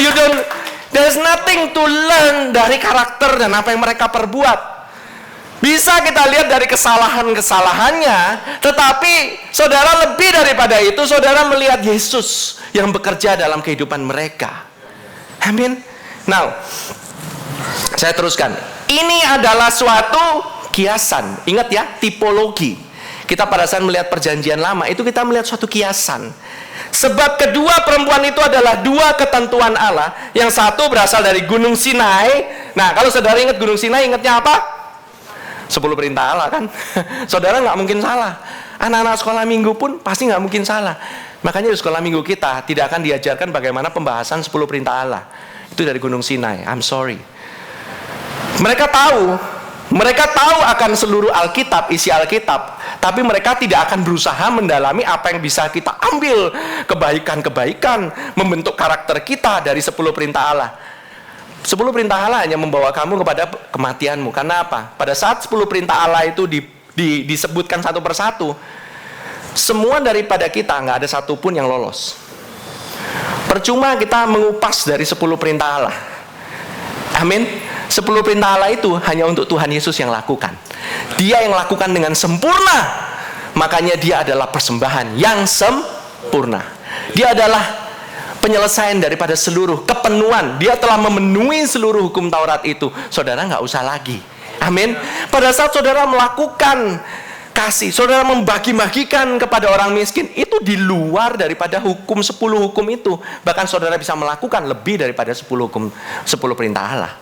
there's nothing to learn dari karakter dan apa yang mereka perbuat. Bisa kita lihat dari kesalahan-kesalahannya, tetapi saudara lebih daripada itu, saudara melihat Yesus yang bekerja dalam kehidupan mereka. Amin. Now, saya teruskan. Ini adalah suatu kiasan. Ingat ya, tipologi. Kita pada saat melihat perjanjian lama, itu kita melihat suatu kiasan. Sebab kedua perempuan itu adalah dua ketentuan Allah. Yang satu berasal dari Gunung Sinai. Nah, kalau saudara ingat Gunung Sinai, ingatnya apa? 10 perintah Allah kan. Saudara nggak mungkin salah. Anak-anak sekolah minggu pun pasti nggak mungkin salah. Makanya di sekolah minggu kita tidak akan diajarkan bagaimana pembahasan 10 perintah Allah. Itu dari Gunung Sinai. I'm sorry. Mereka tahu akan seluruh Alkitab, isi Alkitab, tapi mereka tidak akan berusaha mendalami apa yang bisa kita ambil kebaikan-kebaikan, membentuk karakter kita dari 10 perintah Allah. 10 perintah Allah hanya membawa kamu kepada kematianmu. Karena apa? Pada saat 10 perintah Allah itu disebutkan satu persatu, semua daripada kita nggak ada satupun yang lolos. Percuma kita mengupas dari 10 perintah Allah. Amin. 10 perintah Allah itu hanya untuk Tuhan Yesus yang lakukan. Dia yang lakukan dengan sempurna. Makanya dia adalah persembahan yang sempurna. Dia adalah penyelesaian daripada seluruh kepenuhan. Dia telah memenuhi seluruh hukum Taurat itu. Saudara nggak usah lagi. Amin. Pada saat saudara melakukan kasih, saudara membagi-bagikan kepada orang miskin, itu di luar daripada hukum 10 hukum itu. Bahkan saudara bisa melakukan lebih daripada 10 perintah Allah.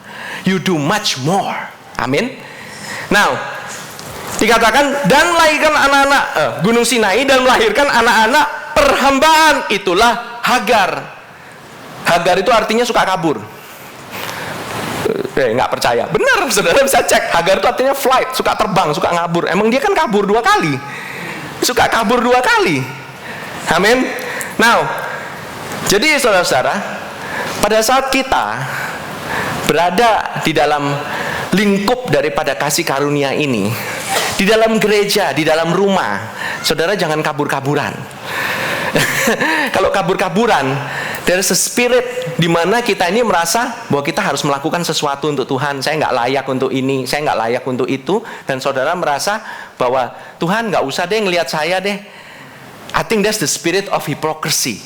You do much more. Amin. Now, dikatakan dan melahirkan anak-anak Gunung Sinai dan melahirkan anak-anak perhambaan, itulah Hagar. Hagar itu artinya suka kabur. Nggak percaya. Benar, saudara bisa cek. Hagar itu artinya flight, suka terbang, suka ngabur. Emang dia kan kabur 2 kali. Suka kabur 2 kali. Amin. Now, jadi saudara-saudara, pada saat kita berada di dalam lingkup daripada kasih karunia ini, di dalam gereja, di dalam rumah, saudara jangan kabur-kaburan. Kalau kabur-kaburan, there's a spirit di mana kita ini merasa bahwa kita harus melakukan sesuatu untuk Tuhan. Saya nggak layak untuk ini, saya nggak layak untuk itu. Dan saudara merasa bahwa Tuhan nggak usah deh ngelihat saya deh. I think that's the spirit of hypocrisy.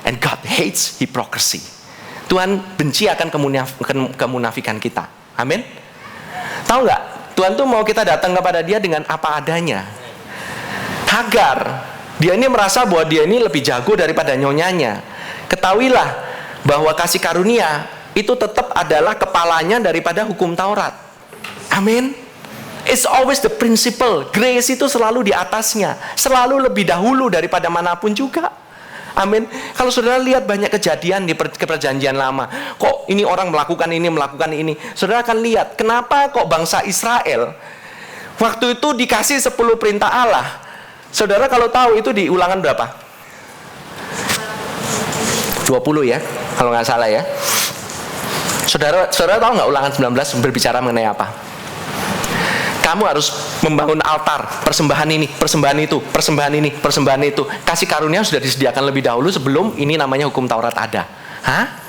And God hates hypocrisy. Tuhan benci akan kemunafikan kita. Amin. Tahu nggak? Tuhan tuh mau kita datang kepada Dia dengan apa adanya. Hagar, dia ini merasa bahwa dia ini lebih jago daripada nyonyanya. Ketahuilah bahwa kasih karunia itu tetap adalah kepalanya daripada hukum Taurat. Amin. It's always the principle. Grace itu selalu di atasnya, selalu lebih dahulu daripada manapun juga. Amin. Kalau saudara lihat banyak kejadian di perjanjian lama, kok ini orang melakukan ini. Saudara akan lihat kenapa kok bangsa Israel waktu itu dikasih 10 perintah Allah. Saudara kalau tahu itu di Ulangan berapa? 20 ya, kalau nggak salah ya. Saudara tahu nggak Ulangan 19 berbicara mengenai apa? Kamu harus membangun altar, persembahan ini, persembahan itu, persembahan ini, persembahan itu. Kasih karunia sudah disediakan lebih dahulu sebelum ini namanya hukum Taurat ada. Hah?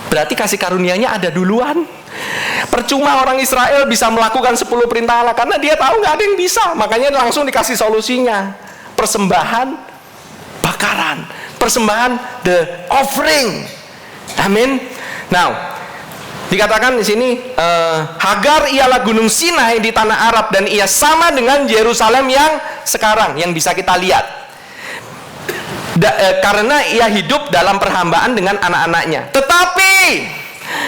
Berarti kasih karunianya ada duluan. Percuma orang Israel bisa melakukan 10 perintah Allah karena dia tahu nggak ada yang bisa. Makanya langsung dikasih solusinya. Persembahan bakaran, persembahan the offering. Amin. Now, dikatakan di sini Hagar ialah gunung Sinai di tanah Arab dan ia sama dengan Yerusalem yang sekarang yang bisa kita lihat. Karena ia hidup dalam perhambaan dengan anak-anaknya. Tetapi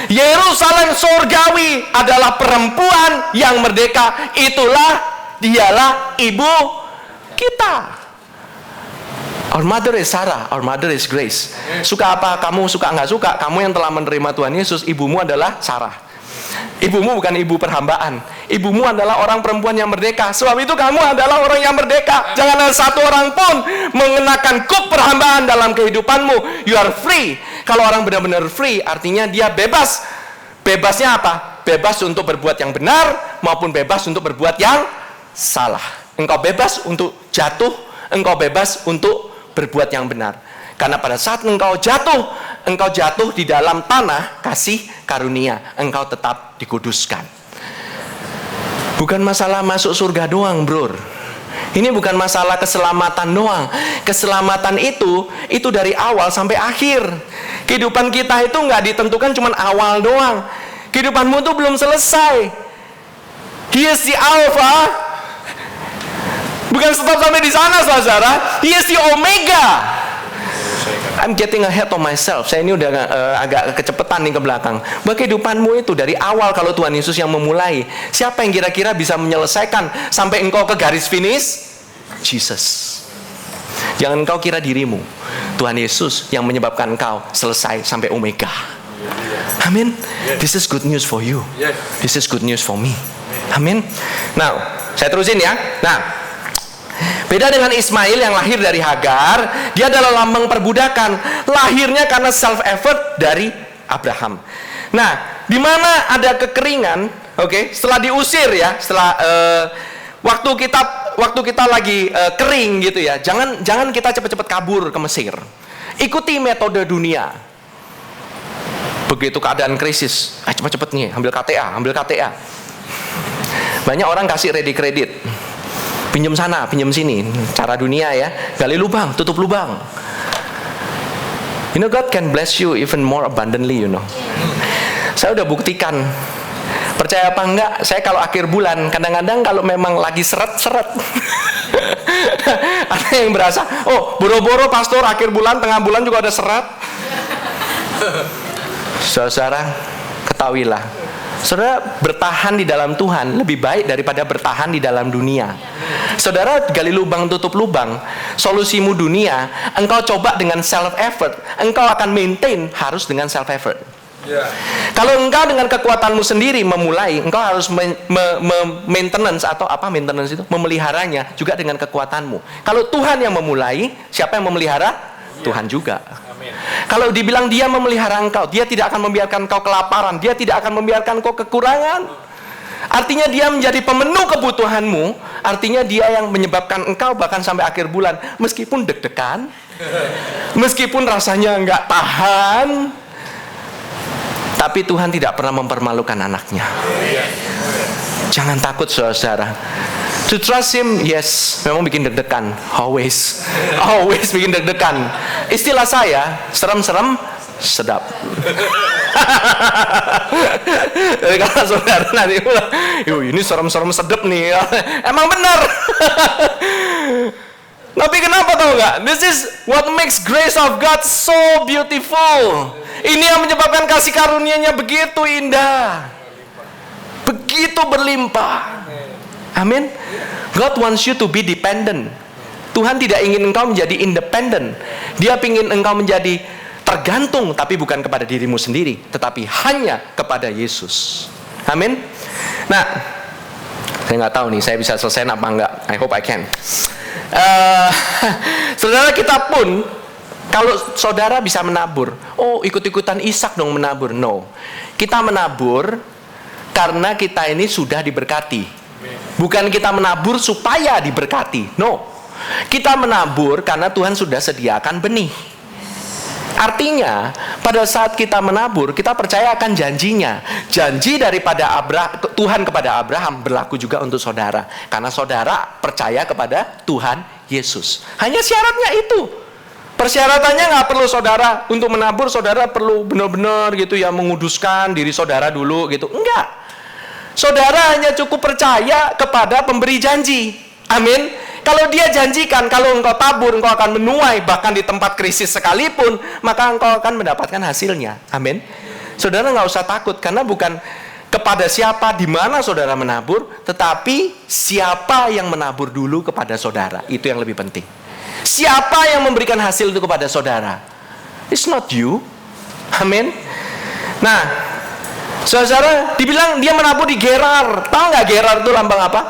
Yerusalem surgawi adalah perempuan yang merdeka. Dialah ibu kita. Our mother is Sarah, our mother is Grace. Suka apa kamu, suka nggak suka, kamu yang telah menerima Tuhan Yesus, ibumu adalah Sarah. Ibumu bukan ibu perhambaan. Ibumu adalah orang perempuan yang merdeka. Sebab itu kamu adalah orang yang merdeka. Jangan ada satu orang pun mengenakan kuk perhambaan dalam kehidupanmu. You are free. Kalau orang benar-benar free, artinya dia bebas. Bebasnya apa? Bebas untuk berbuat yang benar maupun bebas untuk berbuat yang salah. Engkau bebas untuk jatuh, engkau bebas untuk berbuat yang benar. Karena pada saat engkau jatuh di dalam tanah kasih karunia, engkau tetap dikuduskan. Bukan masalah masuk surga doang, bro. Ini bukan masalah keselamatan doang. Keselamatan itu dari awal sampai akhir. Kehidupan kita itu nggak ditentukan cuma awal doang. Kehidupanmu itu belum selesai. He is the Alpha. Bukan stop sampai di sana, saudara. He is the Omega. I'm getting ahead of myself. Saya ini udah agak kecepatan nih ke belakang. Bahwa kehidupanmu itu dari awal kalau Tuhan Yesus yang memulai. Siapa yang kira-kira bisa menyelesaikan sampai engkau ke garis finish? Jesus. Jangan engkau kira dirimu. Tuhan Yesus yang menyebabkan engkau selesai sampai Omega. Amin. This is good news for you. This is good news for me. Amin. Now, saya terusin ya. Nah, beda dengan Ismail yang lahir dari Hagar, dia adalah lambang perbudakan. Lahirnya karena self effort dari Abraham. Nah, di mana ada kekeringan, setelah diusir ya, setelah waktu kita lagi kering gitu ya, jangan kita cepat-cepat kabur ke Mesir. Ikuti metode dunia. Begitu keadaan krisis, cepat-cepat nih, ambil KTA. Banyak orang kasih ready kredit. Pinjam sana, pinjam sini. Cara dunia ya. Gali lubang, tutup lubang. You know, God can bless you even more abundantly, you know. Saya udah buktikan. Percaya apa enggak, saya kalau akhir bulan, kadang-kadang kalau memang lagi seret-seret. Ada yang berasa, oh boro-boro pastor akhir bulan, tengah bulan juga ada seret. Saudara, ketahuilah. Saudara bertahan di dalam Tuhan lebih baik daripada bertahan di dalam dunia. Saudara gali lubang tutup lubang, solusimu dunia, engkau coba dengan self effort, engkau akan maintain harus dengan self effort. Kalau engkau dengan kekuatanmu sendiri memulai, engkau harus maintenance atau apa maintenance itu, memeliharanya juga dengan kekuatanmu. Kalau Tuhan yang memulai, siapa yang memelihara? Tuhan juga. Kalau dibilang dia memelihara engkau, dia tidak akan membiarkan engkau kelaparan, dia tidak akan membiarkan engkau kekurangan. Artinya dia menjadi pemenuh kebutuhanmu. Artinya dia yang menyebabkan engkau bahkan sampai akhir bulan, meskipun deg-degan, meskipun rasanya enggak tahan, tapi Tuhan tidak pernah mempermalukan anaknya. Jangan takut saudara. To trust Him, yes, memang bikin deg-degan. Always bikin deg-degan. Istilah saya, serem-serem, sedap. Jadi kalau saudara nanti bilang, ini serem-serem sedap nih. Emang benar. Tapi kenapa tahu nggak? This is what makes grace of God so beautiful. Ini yang menyebabkan kasih karunia-Nya begitu indah, begitu berlimpah. Amin. God wants you to be dependent. Tuhan tidak ingin engkau menjadi independent. Dia ingin engkau menjadi tergantung, tapi bukan kepada dirimu sendiri, tetapi hanya kepada Yesus. Amin. Nah, saya nggak tahu nih, saya bisa selesai apa enggak. I hope I can. Saudara, kita pun Kalau saudara bisa menabur, oh ikut-ikutan Ishak dong menabur. No, kita menabur karena kita ini sudah diberkati. Bukan kita menabur supaya diberkati. No, kita menabur karena Tuhan sudah sediakan benih. Artinya, pada saat kita menabur, kita percaya akan janjinya. Janji daripada Tuhan kepada Abraham berlaku juga untuk saudara. Karena saudara percaya kepada Tuhan Yesus. Hanya syaratnya itu. Persyaratannya nggak perlu saudara, untuk menabur saudara perlu benar-benar gitu ya, menguduskan diri saudara dulu gitu. Enggak. Saudara hanya cukup percaya kepada pemberi janji. Amin. Kalau dia janjikan, kalau engkau tabur, engkau akan menuai, bahkan di tempat krisis sekalipun, maka engkau akan mendapatkan hasilnya. Amin. Saudara nggak usah takut, karena bukan kepada siapa, di mana saudara menabur, tetapi siapa yang menabur dulu kepada saudara. Itu yang lebih penting. Siapa yang memberikan hasil itu kepada saudara? It's not you. Amin. Nah, saudara dibilang dia menabur di Gerar. Tahu nggak Gerar itu lambang apa?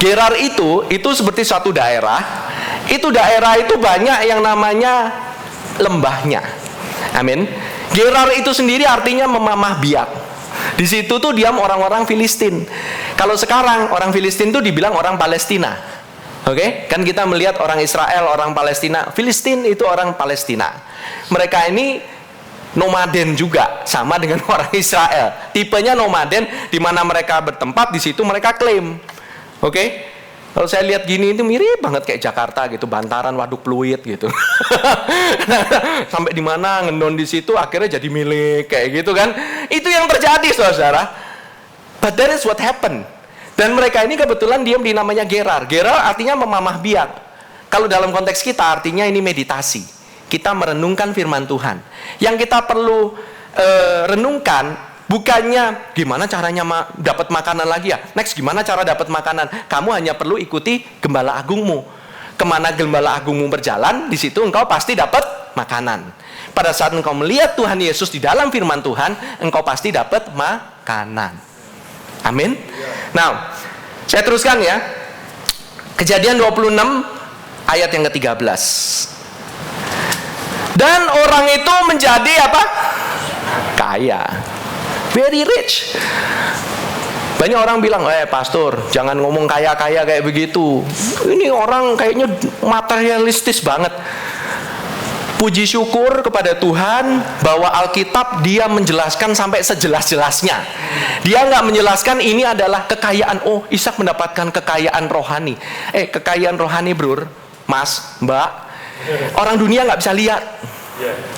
Gerar itu seperti suatu daerah. Itu daerah itu banyak yang namanya lembahnya. Amin. Gerar itu sendiri artinya memamah biak. Di situ tuh diam orang-orang Filistin. Kalau sekarang orang Filistin tuh dibilang orang Palestina. Oke? Kan kita melihat orang Israel, orang Palestina. Filistin itu orang Palestina. Mereka ini nomaden juga, sama dengan orang Israel. Tipenya nomaden, di mana mereka bertempat, di situ mereka klaim. Oke, kalau saya lihat gini itu mirip banget kayak Jakarta gitu, Bantaran, Waduk Pluit gitu. Sampai di mana ngendon di situ akhirnya jadi milik kayak gitu kan. Itu yang terjadi saudara. But that is what happened. Dan mereka ini kebetulan diam di namanya Gerar. Gerar artinya memamah biak. Kalau dalam konteks kita artinya ini meditasi. Kita merenungkan firman Tuhan. Yang kita perlu renungkan bukannya gimana caranya dapat makanan lagi ya. Next, gimana cara dapat makanan? Kamu hanya perlu ikuti gembala agungmu. Kemana gembala agungmu berjalan, di situ engkau pasti dapat makanan. Pada saat engkau melihat Tuhan Yesus di dalam firman Tuhan, engkau pasti dapat makanan. Amin. Nah, saya teruskan ya. Kejadian 26 ayat yang ke-13. Dan orang itu menjadi apa? Kaya. Very rich. Banyak orang bilang, pastor, jangan ngomong kaya-kaya kayak begitu. Ini orang kayaknya materialistis banget. Puji syukur kepada Tuhan bahwa Alkitab dia menjelaskan sampai sejelas-jelasnya. Dia nggak menjelaskan ini adalah kekayaan. Oh, Ishak mendapatkan kekayaan rohani. Kekayaan rohani, bro, mas, mbak. Orang dunia nggak bisa lihat.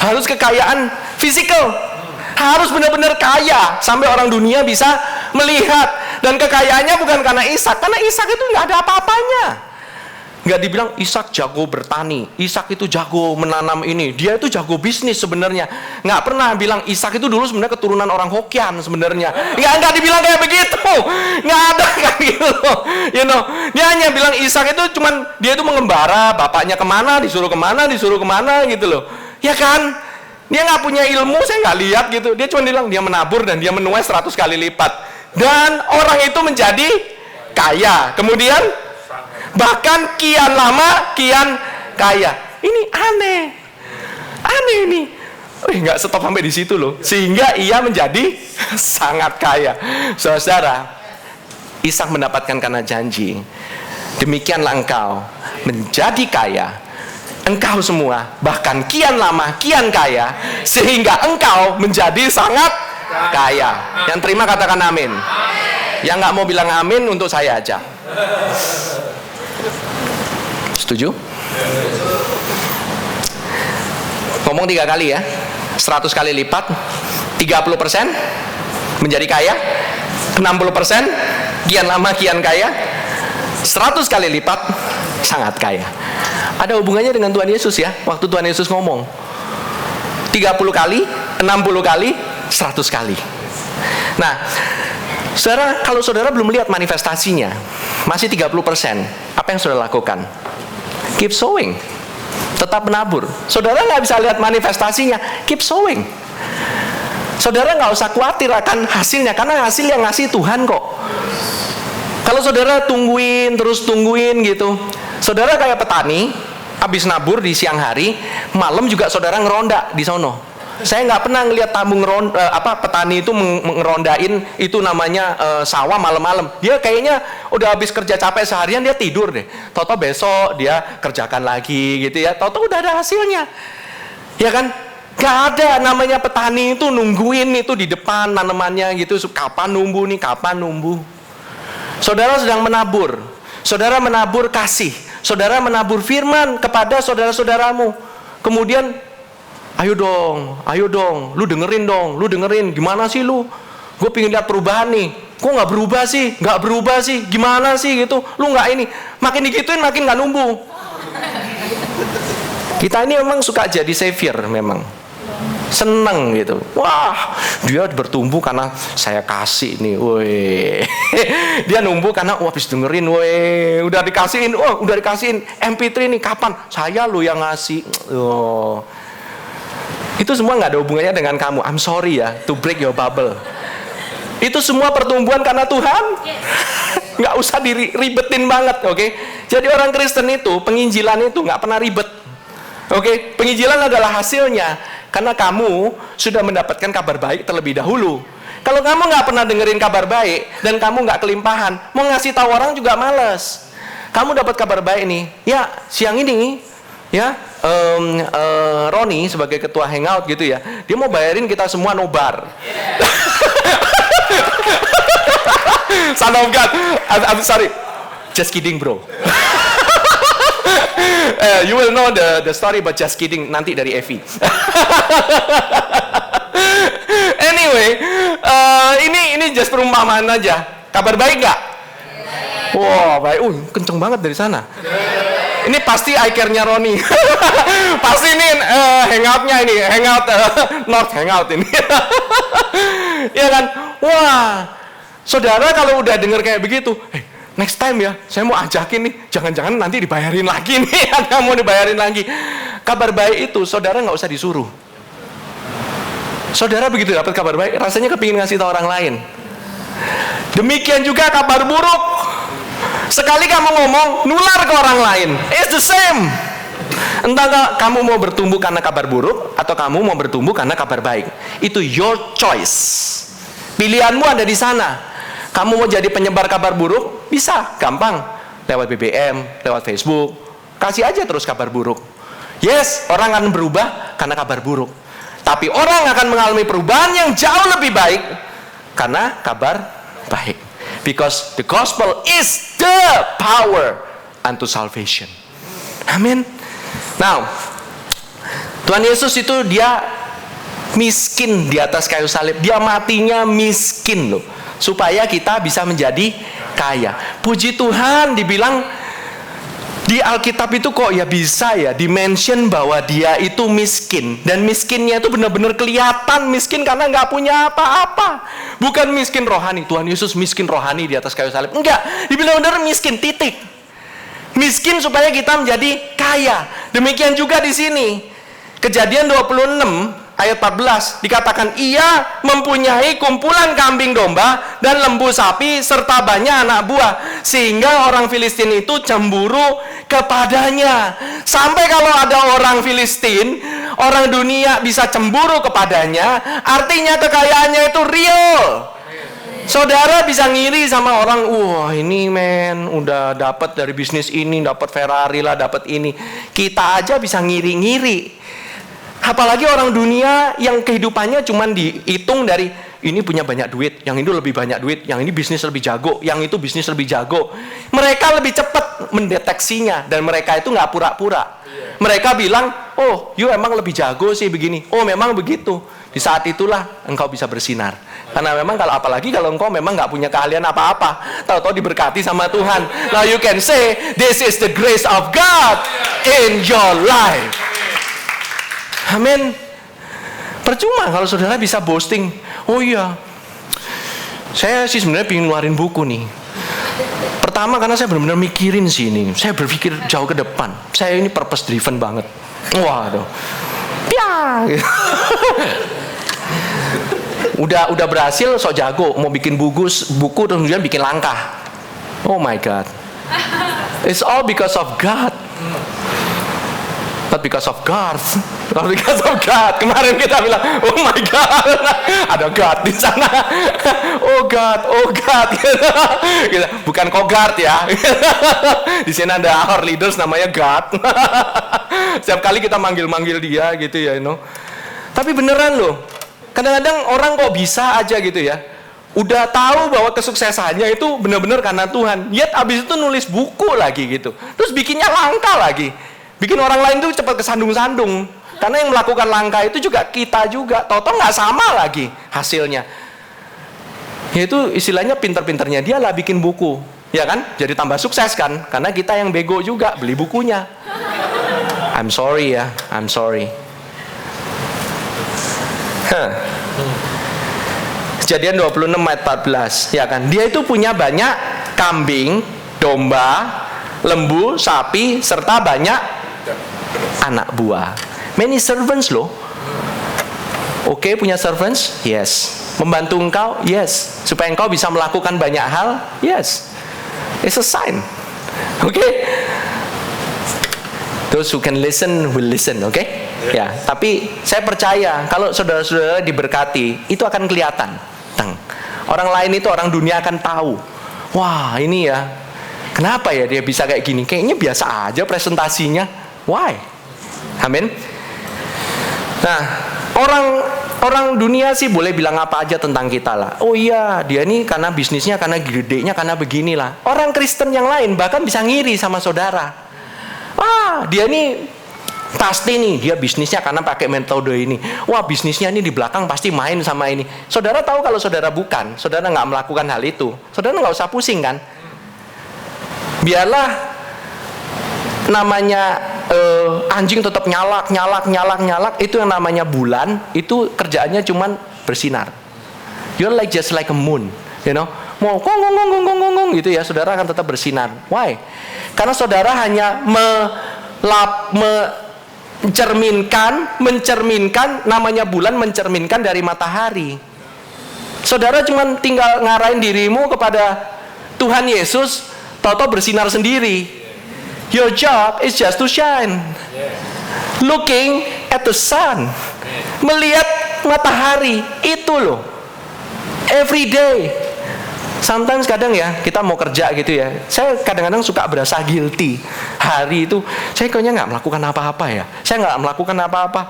Harus kekayaan fisikal. Harus benar-benar kaya sampai orang dunia bisa melihat. Dan kekayaannya bukan karena Ishak, karena Ishak itu nggak ada apa-apanya. Nggak dibilang Ishak jago bertani, Ishak itu jago menanam ini, dia itu jago bisnis sebenarnya. Nggak pernah bilang Ishak itu dulu sebenarnya keturunan orang Hokian sebenarnya. Nggak dibilang kayak begitu. Nggak ada kayak gitu. Dia hanya bilang Ishak itu cuman dia itu mengembara, bapaknya kemana disuruh kemana gitu loh. Ya kan? Dia nggak punya ilmu, saya nggak lihat gitu. Dia cuma bilang dia menabur dan dia menuai 100 kali lipat. Dan orang itu menjadi kaya. Kemudian bahkan kian lama kian kaya. Ini aneh ini. Nggak stop sampai di situ loh. Sehingga ia menjadi sangat kaya. Saudara, Ishak mendapatkan karena janji. Demikianlah engkau menjadi kaya. Engkau semua bahkan kian lama kian kaya, sehingga engkau menjadi sangat kaya. Yang terima katakan amin. Yang nggak mau bilang amin untuk saya aja. Setuju? Ngomong 3 kali ya. 100 kali lipat, 30% menjadi kaya, 60% kian lama kian kaya, 100 kali lipat sangat kaya. Ada hubungannya dengan Tuhan Yesus ya. Waktu Tuhan Yesus ngomong 30 kali, 60 kali, 100 kali. Nah, saudara, kalau saudara belum lihat manifestasinya, masih 30%, apa yang saudara lakukan? Keep sowing. Tetap menabur. Saudara nggak bisa lihat manifestasinya, keep sowing. Saudara nggak usah khawatir akan hasilnya, karena hasil yang ngasih Tuhan kok. Kalau saudara tungguin gitu, saudara kayak petani, Habis nabur di siang hari, malam juga saudara ngeronda di sono. Saya nggak pernah ngelihat petani itu ngerondain itu namanya sawah malam-malam. Dia kayaknya udah habis kerja capek seharian, dia tidur deh. Toto besok dia kerjakan lagi gitu ya. Toto udah ada hasilnya, ya kan? Gak ada namanya petani itu nungguin itu di depan tanamannya gitu. Kapan numbuh nih? Kapan numbuh? Saudara sedang menabur. Saudara menabur kasih. Saudara menabur firman kepada saudara-saudaramu. Kemudian, ayo dong, lu dengerin, gimana sih lu? Gue pengen lihat perubahan nih. Kok nggak berubah sih, gimana sih gitu? Lu nggak ini, makin digituin makin nggak numbuh. Kita ini memang suka jadi savior memang. Seneng gitu. Wah, dia bertumbuh karena saya kasih nih, woi. Dia numbuh karena habis dengerin, woi. Udah dikasihin MP3 nih, kapan? Saya lu yang ngasih. Oh. Itu semua nggak ada hubungannya dengan kamu. I'm sorry ya, to break your bubble. Itu semua pertumbuhan karena Tuhan. Nggak usah diribetin banget, oke? Jadi orang Kristen itu, penginjilan itu nggak pernah ribet. Oke, penginjilan adalah hasilnya karena kamu sudah mendapatkan kabar baik terlebih dahulu. Kalau kamu nggak pernah dengerin kabar baik dan kamu nggak kelimpahan, mau ngasih tahu orang juga males. Kamu dapat kabar baik nih, ya siang ini, ya Roni sebagai ketua hangout gitu ya, dia mau bayarin kita semua nobar. Son of God, I'm sorry, just kidding bro. You will know the story, but just kidding nanti dari Evi. Anyway, ini just perumpamaan aja. Kabar baik nggak? Wow, baik. Kenceng banget dari sana. Ini pasti iCare-nya Roni. Pasti ini hangout-nya ini, North Hangout ini. Ya kan? Wah, saudara kalau udah dengar kayak begitu, next time ya, saya mau ajakin nih, jangan-jangan nanti dibayarin lagi nih, ada mau dibayarin lagi. Kabar baik itu, saudara nggak usah disuruh. Saudara begitu dapat kabar baik, rasanya kepingin ngasih tahu orang lain. Demikian juga kabar buruk. Sekali kamu ngomong, nular ke orang lain. It's the same. Entah kamu mau bertumbuh karena kabar buruk, atau kamu mau bertumbuh karena kabar baik. Itu your choice. Pilihanmu ada di sana. Kamu mau jadi penyebar kabar buruk? Bisa, gampang. Lewat BBM, lewat Facebook. Kasih aja terus kabar buruk. Yes, orang akan berubah karena kabar buruk. Tapi orang akan mengalami perubahan yang jauh lebih baik karena kabar baik. Because the gospel is the power unto salvation. Amin. Now, Tuhan Yesus itu dia miskin di atas kayu salib. Dia matinya miskin loh, supaya kita bisa menjadi kaya. Puji Tuhan, dibilang di Alkitab itu kok ya bisa ya dimention bahwa dia itu miskin. Dan miskinnya itu benar-benar kelihatan miskin karena nggak punya apa-apa. Bukan miskin rohani. Tuhan Yesus miskin rohani di atas kayu salib. Enggak, dibilang benar miskin, titik. Miskin supaya kita menjadi kaya. Demikian juga di sini. Kejadian 26 ayat 14 dikatakan ia mempunyai kumpulan kambing domba dan lembu sapi serta banyak anak buah, sehingga orang Filistin itu cemburu kepadanya. Sampai kalau ada orang Filistin, orang dunia bisa cemburu kepadanya, artinya kekayaannya itu real. Saudara bisa ngiri sama orang, wah ini men udah dapat dari bisnis ini, dapat Ferrari lah, dapat ini. Kita aja bisa ngiri-ngiri. Apalagi orang dunia yang kehidupannya cuma dihitung dari ini punya banyak duit, yang ini lebih banyak duit, yang ini bisnis lebih jago, yang itu bisnis lebih jago. Mereka lebih cepat mendeteksinya dan mereka itu nggak pura-pura. Mereka bilang, oh, you emang lebih jago sih begini. Oh, memang begitu. Di saat itulah engkau bisa bersinar. Karena memang apalagi kalau engkau memang nggak punya keahlian apa-apa, tahu-tahu diberkati sama Tuhan. Now you can say, this is the grace of God in your life. Amin. Percuma kalau saudara bisa boasting. Oh iya, saya sih sebenarnya pengen ngeluarin buku nih. Pertama karena saya benar-benar mikirin sih ini. Saya berpikir jauh ke depan. Saya ini purpose driven banget. Waduh. Piah. Udah berhasil, sok jago. Mau bikin buku terus kemudian bikin langkah. Oh my God. It's all because of God. Not because of God. Not because of God. Kemarin kita bilang, oh my God, ada God di sana. Oh God, oh God. Bukan Kogart ya. Di sini ada our leaders namanya God. Setiap kali kita manggil-manggil dia gitu ya, Tapi beneran loh. Kadang-kadang orang kok bisa aja gitu ya. Udah tahu bahwa kesuksesannya itu benar-benar karena Tuhan. Yet abis itu nulis buku lagi gitu. Terus bikinnya langka lagi. Bikin orang lain tuh cepat kesandung-sandung. Karena yang melakukan langka itu juga kita juga. Tau-tau nggak sama lagi hasilnya. Yaitu istilahnya pinter-pinternya dia lah bikin buku. Ya kan? Jadi tambah sukses kan? Karena kita yang bego juga beli bukunya. I'm sorry ya. I'm sorry. Kejadian 26 ayat 14. Ya kan? Dia itu punya banyak kambing, domba, lembu, sapi, serta banyak anak buah. Many servants loh. Oke, punya servants? Yes. Membantu engkau? Yes. Supaya engkau bisa melakukan banyak hal? Yes. It's a sign. Oke? Those who can listen will listen, oke? Ya, tapi saya percaya kalau saudara-saudara diberkati, itu akan kelihatan. Orang lain itu, orang dunia akan tahu. Wah, ini ya. Kenapa ya dia bisa kayak gini? Kayaknya biasa aja presentasinya. Why? Amin. Nah, orang dunia sih boleh bilang apa aja tentang kita lah. Oh iya, dia nih karena bisnisnya, karena gedenya, karena beginilah. Orang Kristen yang lain bahkan bisa ngiri sama saudara. Wah, dia nih pasti nih dia bisnisnya karena pakai metode ini. Wah, bisnisnya ini di belakang pasti main sama ini. Saudara tahu kalau saudara bukan, saudara nggak melakukan hal itu, saudara nggak usah pusing kan? Biarlah namanya anjing tetap nyalak. Itu yang namanya bulan. Itu kerjaannya cuman bersinar. You're like just like a moon, mau gong gitu ya, saudara akan tetap bersinar. Why? Karena saudara hanya mencerminkan namanya bulan, mencerminkan dari matahari. Saudara cuma tinggal ngarahin dirimu kepada Tuhan Yesus, tahu-tahu bersinar sendiri. Your job is just to shine. Looking at the sun. Melihat matahari itu loh. Every day. Sometimes kadang ya kita mau kerja gitu ya. Saya kadang-kadang suka berasa guilty. Hari itu saya kayaknya nggak melakukan apa-apa ya. Saya nggak melakukan apa-apa.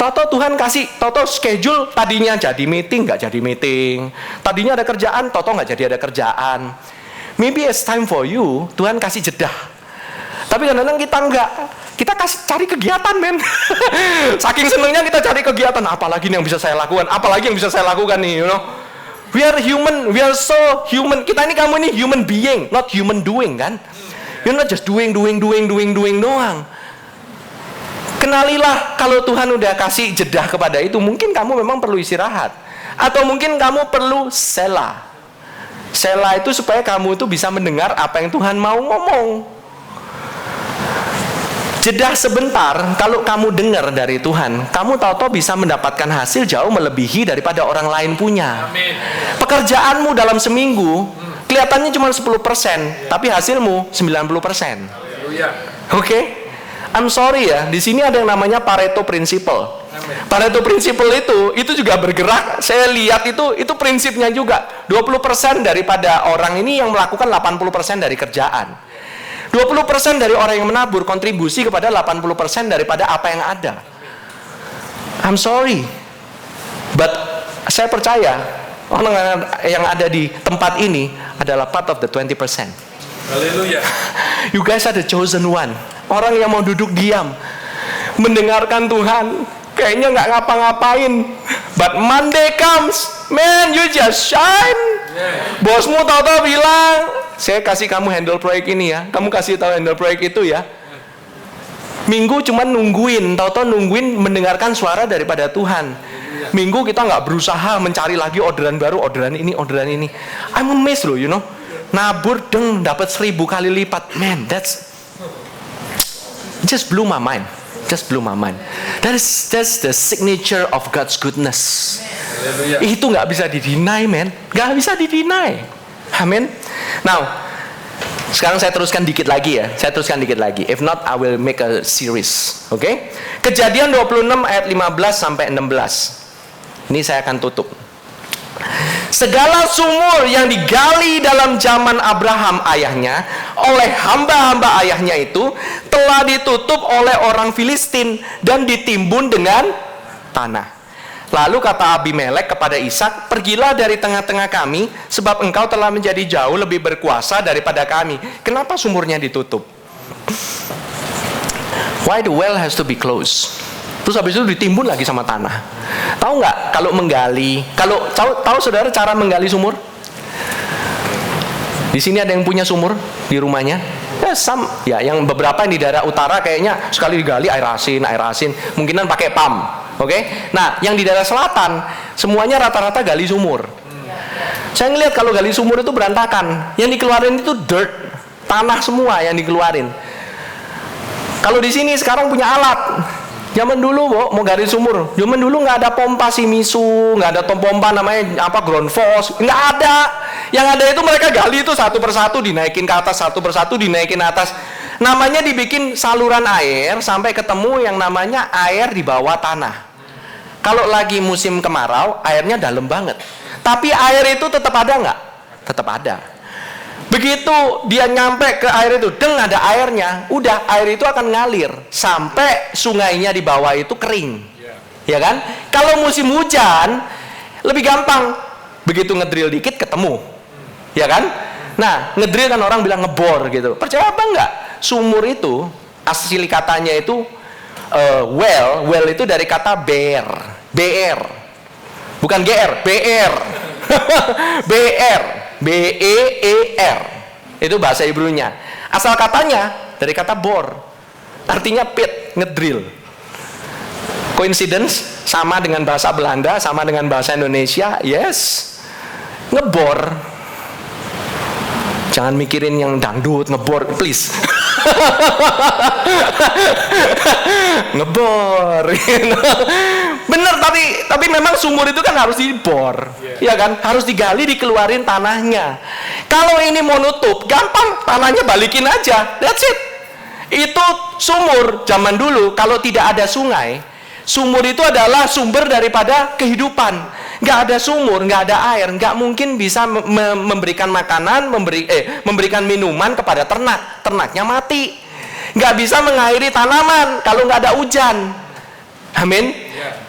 Tahu-tahu Tuhan kasih, tahu-tahu schedule tadinya jadi meeting, nggak jadi meeting. Tadinya ada kerjaan, tahu-tahu nggak jadi ada kerjaan. Maybe it's time for you. Tuhan kasih jeda. Tapi kadang-kadang kita enggak. Kita cari kegiatan, men. Saking senengnya kita cari kegiatan. Apalagi nih yang bisa saya lakukan? Apalagi yang bisa saya lakukan nih, We are human. We are so human. Kita ini, kamu ini human being, not human doing, kan? You're not just doing doang. Kenalilah kalau Tuhan udah kasih jeda kepada itu. Mungkin kamu memang perlu istirahat. Atau mungkin kamu perlu selah. Selah itu supaya kamu itu bisa mendengar apa yang Tuhan mau ngomong. Jeda sebentar, kalau kamu dengar dari Tuhan, kamu tahu-tahu bisa mendapatkan hasil jauh melebihi daripada orang lain punya. Amin. Pekerjaanmu dalam seminggu kelihatannya cuma 10%, tapi hasilmu 90%. Oke? I'm sorry ya, di sini ada yang namanya Pareto Principle. Pareto Principle itu juga bergerak. Saya lihat itu prinsipnya juga. 20% daripada orang ini yang melakukan 80% dari kerjaan. 20% dari orang yang menabur kontribusi kepada 80% daripada apa yang ada. I'm sorry, but saya percaya orang yang ada di tempat ini adalah part of the 20%. Haleluya. You guys are the chosen one. Orang yang mau duduk diam, mendengarkan Tuhan, kayaknya nggak ngapa-ngapain. But Monday comes, man, you just shine. Bosmu tahu-tahu bilang, saya kasih kamu handle proyek ini ya. Kamu kasih tahu handle proyek itu ya. Minggu cuma nungguin, tahu-tahu nungguin mendengarkan suara daripada Tuhan. Minggu kita nggak berusaha mencari lagi orderan baru, orderan ini. I'm amazed loh, Nabur dapat 1000 kali lipat. Man, that's just blew my mind. That's the signature of God's goodness. Itu nggak bisa dideny, man. Nggak bisa dideny. Amin. Now, Sekarang saya teruskan dikit lagi ya. If not, I will make a series. Oke? Kejadian 26 ayat 15 sampai 16. Ini saya akan tutup. Segala sumur yang digali dalam zaman Abraham ayahnya oleh hamba-hamba ayahnya itu telah ditutup oleh orang Filistin dan ditimbun dengan tanah. Lalu kata Abimelek kepada Ishak, pergilah dari tengah-tengah kami, sebab engkau telah menjadi jauh lebih berkuasa daripada kami. Kenapa sumurnya ditutup? Why the well has to be closed? Terus habis itu ditimbun lagi sama tanah. Tahu nggak kalau menggali? Tahu saudara cara menggali sumur? Di sini ada yang punya sumur di rumahnya? Yang beberapa yang di daerah utara kayaknya sekali digali air asin, mungkinan pakai pump. Oke? Nah, yang di daerah selatan semuanya rata-rata gali sumur. Saya ngelihat kalau gali sumur itu berantakan. Yang dikeluarin itu dirt, tanah semua yang dikeluarin. Kalau di sini sekarang punya alat. Zaman dulu mau gali sumur, zaman dulu nggak ada pompa Shimizu, nggak ada pompa namanya ground force, nggak ada. Yang ada itu mereka gali itu satu persatu dinaikin ke atas, satu persatu dinaikin atas. Namanya dibikin saluran air sampai ketemu yang namanya air di bawah tanah. Kalau lagi musim kemarau, airnya dalam banget. Tapi air itu tetap ada nggak? Tetap ada. Begitu dia nyampe ke air itu, ada airnya, udah air itu akan ngalir sampai sungainya di bawah itu kering. Ya kan? Kalau musim hujan, lebih gampang. Begitu ngedrill dikit ketemu. Ya kan? Nah, ngedrill kan orang bilang ngebor gitu. Percaya apa enggak? Sumur itu, asli katanya itu well itu dari kata BR, bukan GR, BR, BR, BEER, itu bahasa Hebrew-nya. Asal katanya dari kata bor, artinya pit, ngedrill. Coincidence? Sama dengan bahasa Belanda, sama dengan bahasa Indonesia, yes, ngebor. Jangan mikirin yang dangdut, ngebor, please. Ngebor, bener. Tapi memang sumur itu kan harus dibor, ya kan? Harus digali, dikeluarin tanahnya. Kalau ini mau nutup, gampang, tanahnya balikin aja, that's it. Itu sumur zaman dulu. Kalau tidak ada sungai, sumur itu adalah sumber daripada kehidupan. Nggak ada sumur, nggak ada air, nggak mungkin bisa memberikan makanan, memberikan minuman kepada ternak. Ternaknya mati. Nggak bisa mengairi tanaman kalau nggak ada hujan. Amin.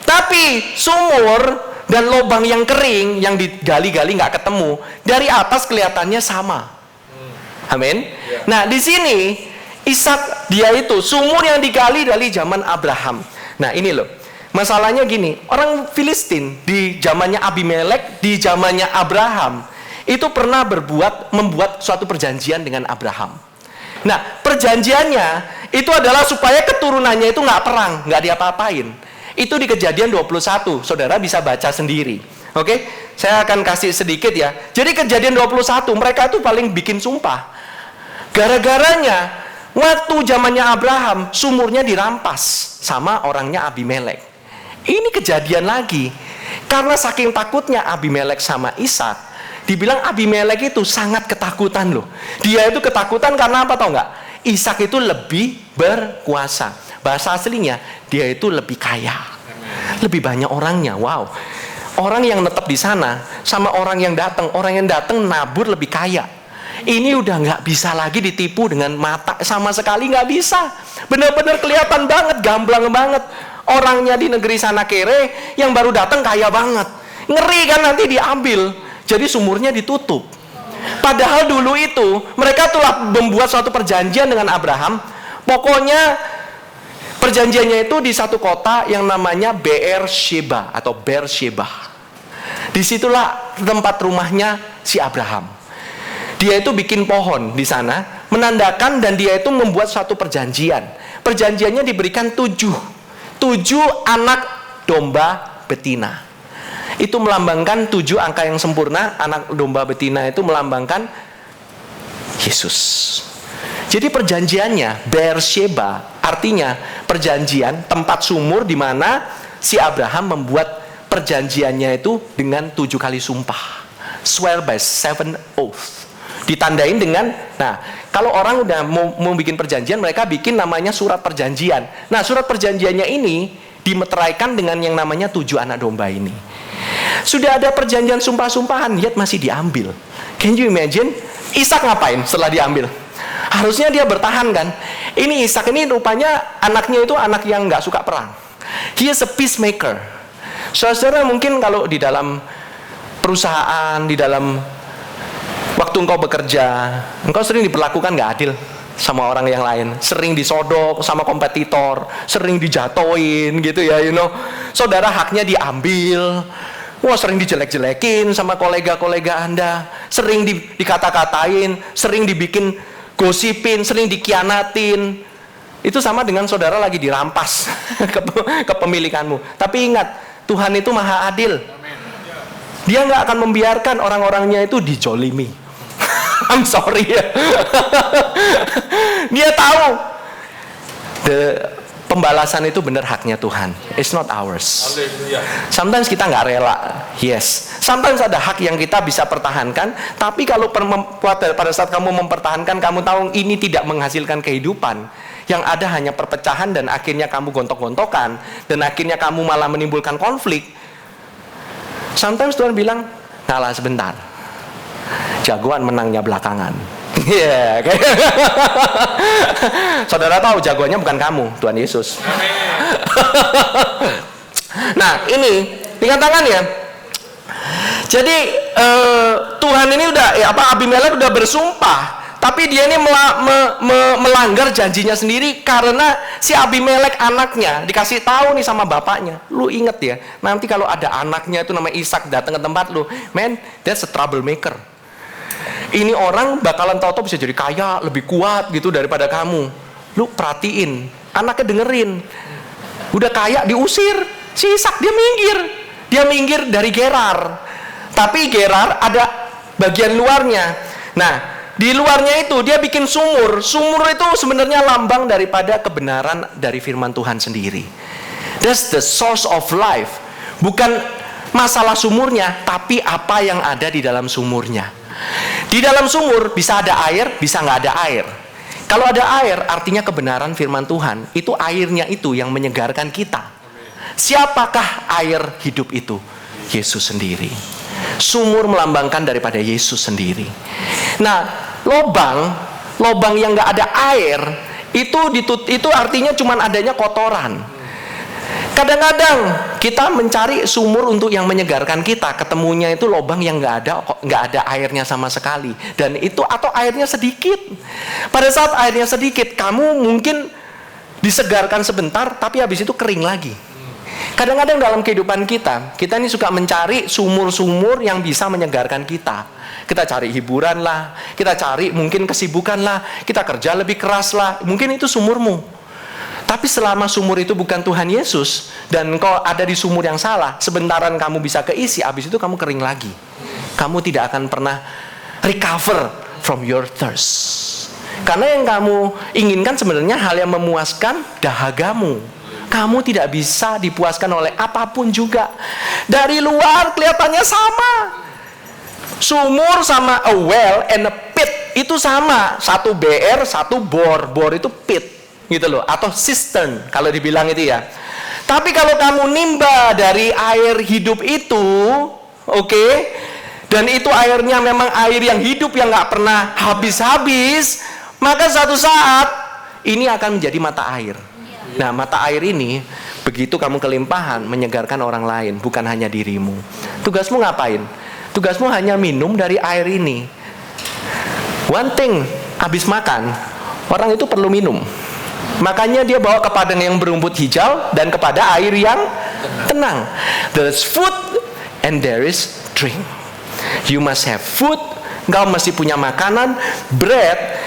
Tapi sumur dan lubang yang kering, yang digali-gali nggak ketemu, dari atas kelihatannya sama. Amin. Nah, di sini Ishak, dia itu sumur yang digali dari zaman Abraham. Nah, ini loh. Masalahnya gini, orang Filistin di zamannya Abimelek, di zamannya Abraham, itu pernah membuat suatu perjanjian dengan Abraham. Nah, perjanjiannya itu adalah supaya keturunannya itu nggak perang, nggak diapa-apain. Itu di Kejadian 21, saudara bisa baca sendiri. Oke, saya akan kasih sedikit ya. Jadi Kejadian 21, mereka itu paling bikin sumpah. Gara-garanya, waktu zamannya Abraham, sumurnya dirampas sama orangnya Abimelek. Ini kejadian lagi. Karena saking takutnya Abimelek sama Ishak, dibilang Abimelek itu sangat ketakutan loh. Dia itu ketakutan karena apa tau nggak? Ishak itu lebih berkuasa. Bahasa aslinya, dia itu lebih kaya. Lebih banyak orangnya. Wow. Orang yang netep di sana sama orang yang datang nabur lebih kaya. Ini udah nggak bisa lagi ditipu dengan mata, sama sekali nggak bisa. Benar-benar kelihatan banget, gamblang banget. Orangnya di negeri sana kere, yang baru datang kaya banget. Ngeri kan nanti diambil. Jadi sumurnya ditutup. Padahal dulu itu mereka telah membuat suatu perjanjian dengan Abraham. Pokoknya perjanjiannya itu di satu kota yang namanya Beersheba atau Beersheba. Disitulah tempat rumahnya si Abraham. Dia itu bikin pohon di sana, menandakan, dan dia itu membuat suatu perjanjian. Perjanjiannya diberikan 7 anak domba betina. Itu melambangkan 7 angka yang sempurna. Anak domba betina itu melambangkan Yesus. Jadi perjanjiannya Beersheba artinya perjanjian, tempat sumur di mana si Abraham membuat perjanjiannya itu dengan 7 kali sumpah. Swear by 7 oath. Ditandain dengan, nah kalau orang udah mau bikin perjanjian, mereka bikin namanya surat perjanjian. Nah surat perjanjiannya ini dimeteraikan dengan yang namanya 7 anak domba ini. Sudah ada perjanjian sumpah-sumpahan, yet masih diambil. Can you imagine? Ishak ngapain setelah diambil? Harusnya dia bertahan kan. Ini Ishak ini rupanya anaknya itu anak yang gak suka perang. He is a peacemaker. Saudara mungkin kalau di dalam perusahaan, di dalam waktu engkau bekerja, engkau sering diperlakukan gak adil sama orang yang lain, sering disodok sama kompetitor, sering dijatoin gitu ya, Saudara haknya diambil, sering dijelek-jelekin sama kolega-kolega Anda, sering dikata-katain, sering dibikin gosipin, sering dikianatin. Itu sama dengan saudara lagi dirampas kepemilikanmu. Tapi ingat, Tuhan itu maha adil. Dia nggak akan membiarkan orang-orangnya itu dijolimi. I'm sorry ya. Dia tahu pembalasan itu benar haknya Tuhan. It's not ours. Sometimes kita nggak rela. Yes. Sometimes ada hak yang kita bisa pertahankan. Tapi kalau pada saat kamu mempertahankan, kamu tahu ini tidak menghasilkan kehidupan. Yang ada hanya perpecahan dan akhirnya kamu gontok-gontokan. Dan akhirnya kamu malah menimbulkan konflik. Sometimes Tuhan bilang, ngalah sebentar. Jagoan menangnya belakangan. Yeah, okay. Saudara tahu jagoannya bukan kamu, Tuhan Yesus. Nah ini ingat tangan ya. Jadi Tuhan ini udah Abimelek udah bersumpah, tapi dia ini melanggar janjinya sendiri karena si Abimelek anaknya dikasih tahu nih sama bapaknya. Lu inget ya, nanti kalau ada anaknya itu namanya Ishak datang ke tempat lu, man, that's a troublemaker. Ini orang bakalan tahu-tahu bisa jadi kaya, lebih kuat gitu daripada kamu. Lu perhatiin, anaknya dengerin. Udah kaya diusir, si Ishak dia minggir dari Gerar. Tapi Gerar ada bagian luarnya. Nah, di luarnya itu dia bikin sumur. Sumur itu sebenarnya lambang daripada kebenaran dari firman Tuhan sendiri. That's the source of life. Bukan masalah sumurnya, tapi apa yang ada di dalam sumurnya. Di dalam sumur bisa ada air, bisa nggak ada air. Kalau ada air, artinya kebenaran firman Tuhan. Itu airnya itu yang menyegarkan kita. Siapakah air hidup itu? Yesus sendiri. Sumur melambangkan daripada Yesus sendiri. Nah, lobang yang nggak ada air itu artinya cuma adanya kotoran. Kadang-kadang kita mencari sumur untuk yang menyegarkan kita, ketemunya itu lobang yang nggak ada airnya sama sekali, dan itu atau airnya sedikit. Pada saat airnya sedikit, kamu mungkin disegarkan sebentar, tapi habis itu kering lagi. Kadang-kadang dalam kehidupan kita ini suka mencari sumur-sumur yang bisa menyegarkan kita. Kita cari hiburan lah, kita cari mungkin kesibukan lah, kita kerja lebih keras lah, mungkin itu sumurmu. Tapi selama sumur itu bukan Tuhan Yesus dan engkau ada di sumur yang salah, sebentaran kamu bisa keisi, habis itu kamu kering lagi. Kamu tidak akan pernah recover from your thirst. Karena yang kamu inginkan sebenarnya hal yang memuaskan dahagamu. Kamu tidak bisa dipuaskan oleh apapun juga. Dari luar kelihatannya sama. Sumur sama a well and a pit itu sama. Satu BR, satu bor. Bor itu pit. Gitu loh, atau cistern kalau dibilang itu ya. Tapi kalau kamu nimba dari air hidup itu, oke, dan itu airnya memang air yang hidup yang nggak pernah habis-habis, maka suatu saat ini akan menjadi mata air. Nah, mata air ini begitu kamu kelimpahan menyegarkan orang lain, bukan hanya dirimu. Tugasmu ngapain? Tugasmu hanya minum dari air ini. One thing, habis makan, orang itu perlu minum. Makanya dia bawa ke padang yang berumput hijau dan kepada air yang tenang. There is food and there is drink. You must have food. Engkau mesti punya makanan, bread,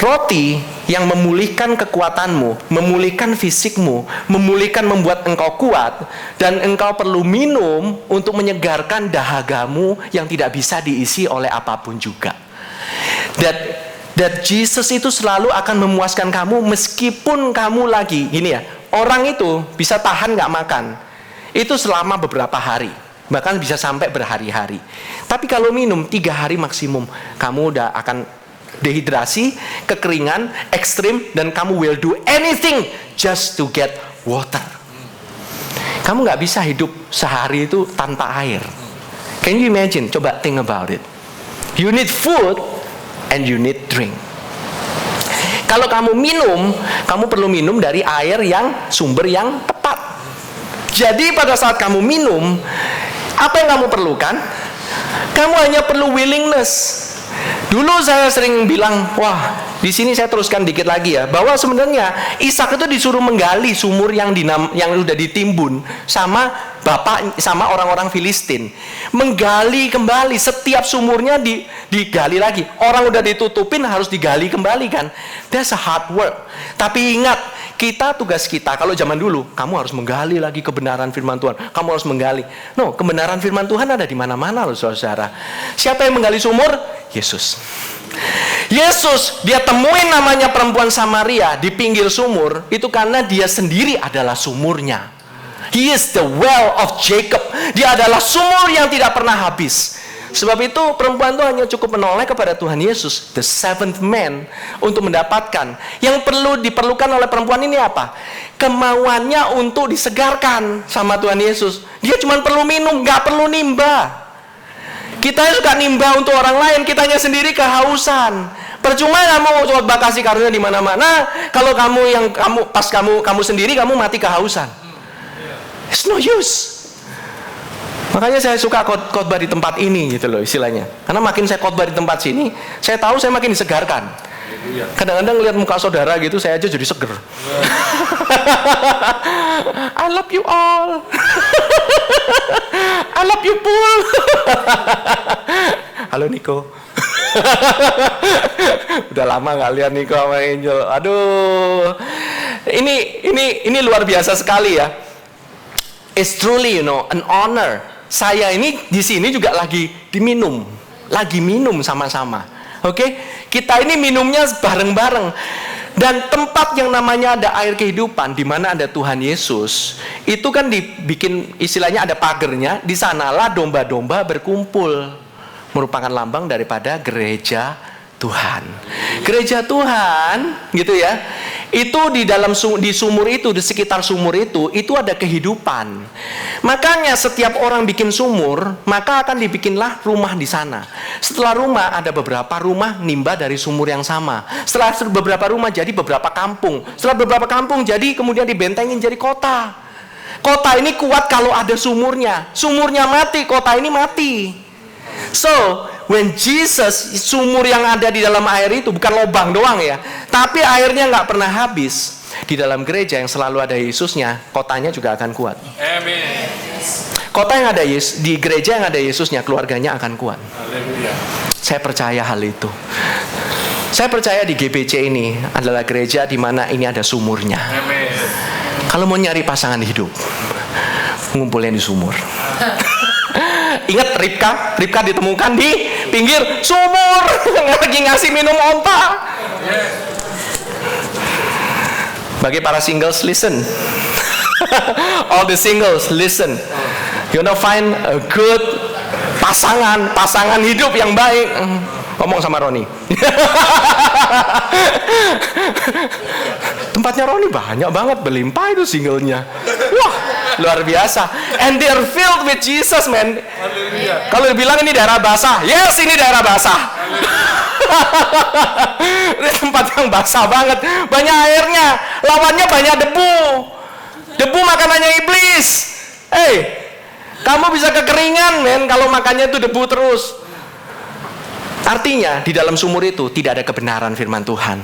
roti yang memulihkan kekuatanmu, memulihkan fisikmu, memulihkan membuat engkau kuat, dan engkau perlu minum untuk menyegarkan dahagamu yang tidak bisa diisi oleh apapun juga. That Jesus itu selalu akan memuaskan kamu meskipun kamu lagi gini ya, orang itu bisa tahan gak makan itu selama beberapa hari. Bahkan bisa sampai berhari-hari. Tapi kalau minum 3 hari maksimum, kamu udah akan dehidrasi, kekeringan, ekstrim, dan kamu will do anything just to get water. Kamu nggak bisa hidup sehari itu tanpa air. Can you imagine? Coba think about it. You need food and you need drink. Kalau kamu minum, kamu perlu minum dari air yang sumber yang tepat. Jadi pada saat kamu minum, apa yang kamu perlukan? Kamu hanya perlu willingness. Dulu saya sering bilang, wah, di sini saya teruskan dikit lagi ya, bahwa sebenarnya Ishak itu disuruh menggali sumur yang sudah ditimbun sama sama orang-orang Filistin. Menggali kembali, setiap sumurnya digali lagi. Orang udah ditutupin harus digali kembali kan. That's a hard work. Tapi ingat, tugas kita, kalau zaman dulu, kamu harus menggali lagi kebenaran firman Tuhan. Kamu harus menggali. No, kebenaran firman Tuhan ada di mana-mana loh saudara. Siapa yang menggali sumur? Yesus. Yesus, dia temuin namanya perempuan Samaria di pinggir sumur, itu karena dia sendiri adalah sumurnya. He is the well of Jacob. Dia adalah sumur yang tidak pernah habis. Sebab itu perempuan itu hanya cukup menoleh kepada Tuhan Yesus, the seventh man, untuk mendapatkan. Yang diperlukan oleh perempuan ini apa? Kemauannya untuk disegarkan sama Tuhan Yesus. Dia cuma perlu minum, gak perlu nimba. Kita suka nimba untuk orang lain, kitanya sendiri kehausan. Percuma kamu coba kasih karunia di mana-mana, kalau kamu sendiri kamu mati kehausan. It's no use. Makanya saya suka khotbah di tempat ini gitu loh istilahnya. Karena makin saya khotbah di tempat sini, saya tahu saya makin disegarkan. Kadang-kadang lihat muka saudara gitu, saya aja jadi seger. I love you all. I love you Paul. Halo Niko. Udah lama nggak lihat Niko sama Angel. Aduh, ini luar biasa sekali ya. It's truly, an honor. Saya ini di sini juga lagi minum sama-sama. Oke? Kita ini minumnya bareng-bareng. Dan tempat yang namanya ada air kehidupan, di mana ada Tuhan Yesus, itu kan dibikin istilahnya ada pagernya. Di sanalah domba-domba berkumpul, merupakan lambang daripada gereja Tuhan. Gereja Tuhan, gitu ya. Itu di sumur itu, di sekitar sumur itu ada kehidupan. Makanya setiap orang bikin sumur, maka akan dibikinlah rumah di sana. Setelah rumah, ada beberapa rumah nimba dari sumur yang sama. Setelah beberapa rumah jadi beberapa kampung. Setelah beberapa kampung jadi kemudian dibentengin jadi kota. Kota ini kuat kalau ada sumurnya. Sumurnya mati, kota ini mati. So, when Jesus, sumur yang ada di dalam air itu bukan lubang doang ya, tapi airnya nggak pernah habis. Di dalam gereja yang selalu ada Yesusnya, kotanya juga akan kuat. Amen. Kota yang ada di gereja yang ada Yesusnya, keluarganya akan kuat. Haleluya. Saya percaya hal itu. Saya percaya di GBC ini adalah gereja di mana ini ada sumurnya. Amen. Kalau mau nyari pasangan hidup, ngumpulin di sumur. Ingat Ribka ditemukan di pinggir sumur lagi ngasih minum onta. Bagi para singles, listen. All the singles, listen. You wanna find a good pasangan hidup yang baik. Ngomong sama Roni. Tempatnya Roni banyak banget, berlimpah itu singlenya. Wah, luar biasa. And they're filled with Jesus, man. Kalau dibilang ini daerah basah, yes, ini daerah basah. Ini tempat yang basah banget, banyak airnya, lawannya banyak debu. Debu makanannya iblis. Hey, kamu bisa kekeringan, men, kalau makannya itu debu terus. Artinya di dalam sumur itu tidak ada kebenaran firman Tuhan.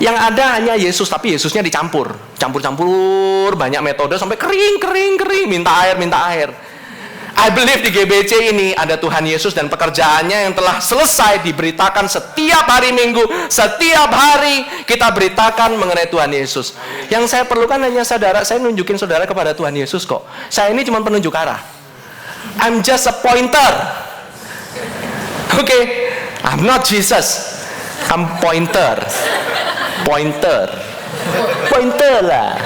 Yang ada hanya Yesus, tapi Yesusnya campur banyak metode sampai kering, minta air. I believe di GBC ini ada Tuhan Yesus dan pekerjaannya yang telah selesai diberitakan setiap hari Minggu, setiap hari kita beritakan mengenai Tuhan Yesus. Yang saya perlukan hanya saudara, saya nunjukin saudara kepada Tuhan Yesus kok. Saya ini cuma penunjuk arah. I'm just a pointer. Okay. I'm not Jesus. I'm pointer lah.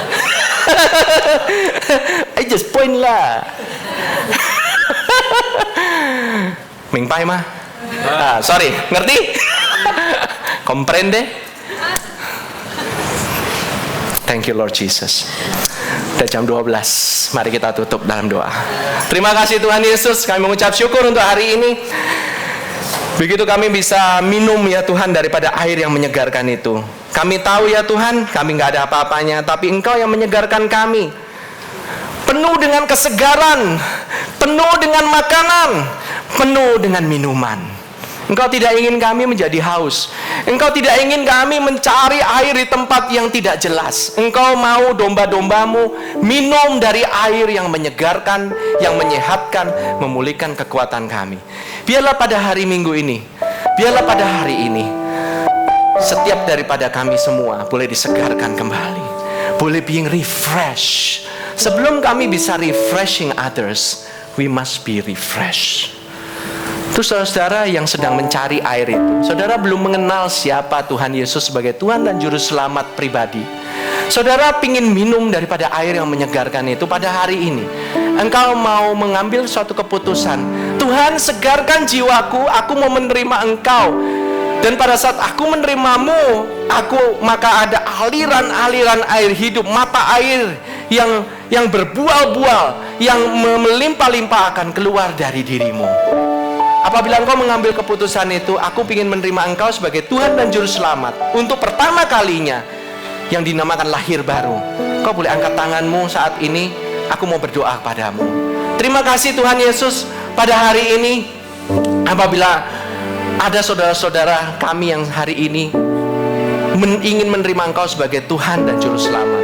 I just point lah. Mingpai mah? Sorry, ngerti? Comprende? Thank you Lord Jesus. Udah jam 12, mari kita tutup dalam doa. Terima kasih Tuhan Yesus, kami mengucap syukur untuk hari ini. Begitu kami bisa minum ya Tuhan daripada air yang menyegarkan itu. Kami tahu ya Tuhan, kami gak ada apa-apanya, tapi Engkau yang menyegarkan kami. Penuh dengan kesegaran, penuh dengan makanan, penuh dengan minuman. Engkau tidak ingin kami menjadi haus. Engkau tidak ingin kami mencari air di tempat yang tidak jelas. Engkau mau domba-dombamu minum dari air yang menyegarkan, yang menyehatkan, memulihkan kekuatan kami. Biarlah pada hari Minggu ini, biarlah pada hari ini, setiap daripada kami semua boleh disegarkan kembali, boleh being refreshed. Sebelum kami bisa refreshing others, we must be refreshed. Terus saudara yang sedang mencari air itu, saudara belum mengenal siapa Tuhan Yesus sebagai Tuhan dan Juru Selamat pribadi. Saudara ingin minum daripada air yang menyegarkan itu pada hari ini. Engkau mau mengambil suatu keputusan, Tuhan segarkan jiwaku, aku mau menerima Engkau. Dan pada saat aku menerimamu, maka ada aliran-aliran air hidup, mata air yang berbual-bual, yang melimpah-limpah akan keluar dari dirimu. Apabila engkau mengambil keputusan itu, aku ingin menerima engkau sebagai Tuhan dan Juru Selamat untuk pertama kalinya, yang dinamakan lahir baru. Kau boleh angkat tanganmu saat ini, aku mau berdoa kepadamu. Terima kasih Tuhan Yesus, pada hari ini, apabila ada saudara-saudara kami yang hari ini ingin menerima engkau sebagai Tuhan dan Juru Selamat,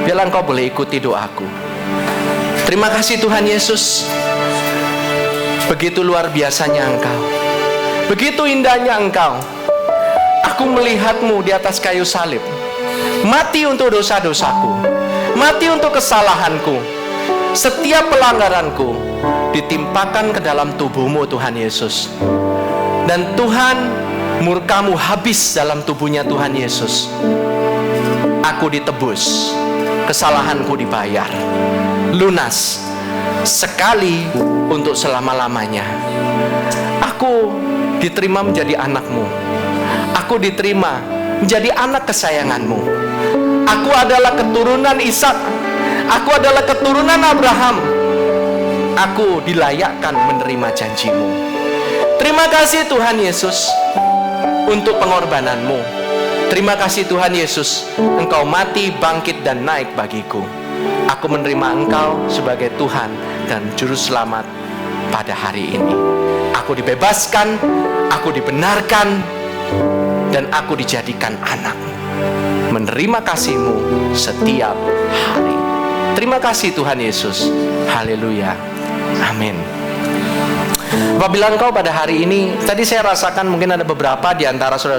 biarlah engkau boleh ikuti doaku. Terima kasih Tuhan Yesus, begitu luar biasanya engkau, begitu indahnya engkau. Aku melihatmu di atas kayu salib, mati untuk dosa-dosaku, mati untuk kesalahanku. Setiap pelanggaranku ditimpakan ke dalam tubuhmu Tuhan Yesus. Dan Tuhan, murkamu habis dalam tubuhnya Tuhan Yesus. Aku ditebus, kesalahanku dibayar, lunas, sekali untuk selama-lamanya. Aku diterima menjadi anakmu. Aku diterima menjadi anak kesayanganmu. Aku adalah keturunan Ishak. Aku adalah keturunan Abraham. Aku dilayakkan menerima janjimu. Terima kasih Tuhan Yesus untuk pengorbananmu. Terima kasih Tuhan Yesus, Engkau mati, bangkit, dan naik bagiku. Aku menerima Engkau sebagai Tuhan dan Juru Selamat pada hari ini. Aku dibebaskan, aku dibenarkan, dan aku dijadikan anak. Menerima kasih-Mu setiap hari. Terima kasih Tuhan Yesus. Haleluya. Amin. Apabila engkau pada hari ini, tadi saya rasakan mungkin ada beberapa di antara saudara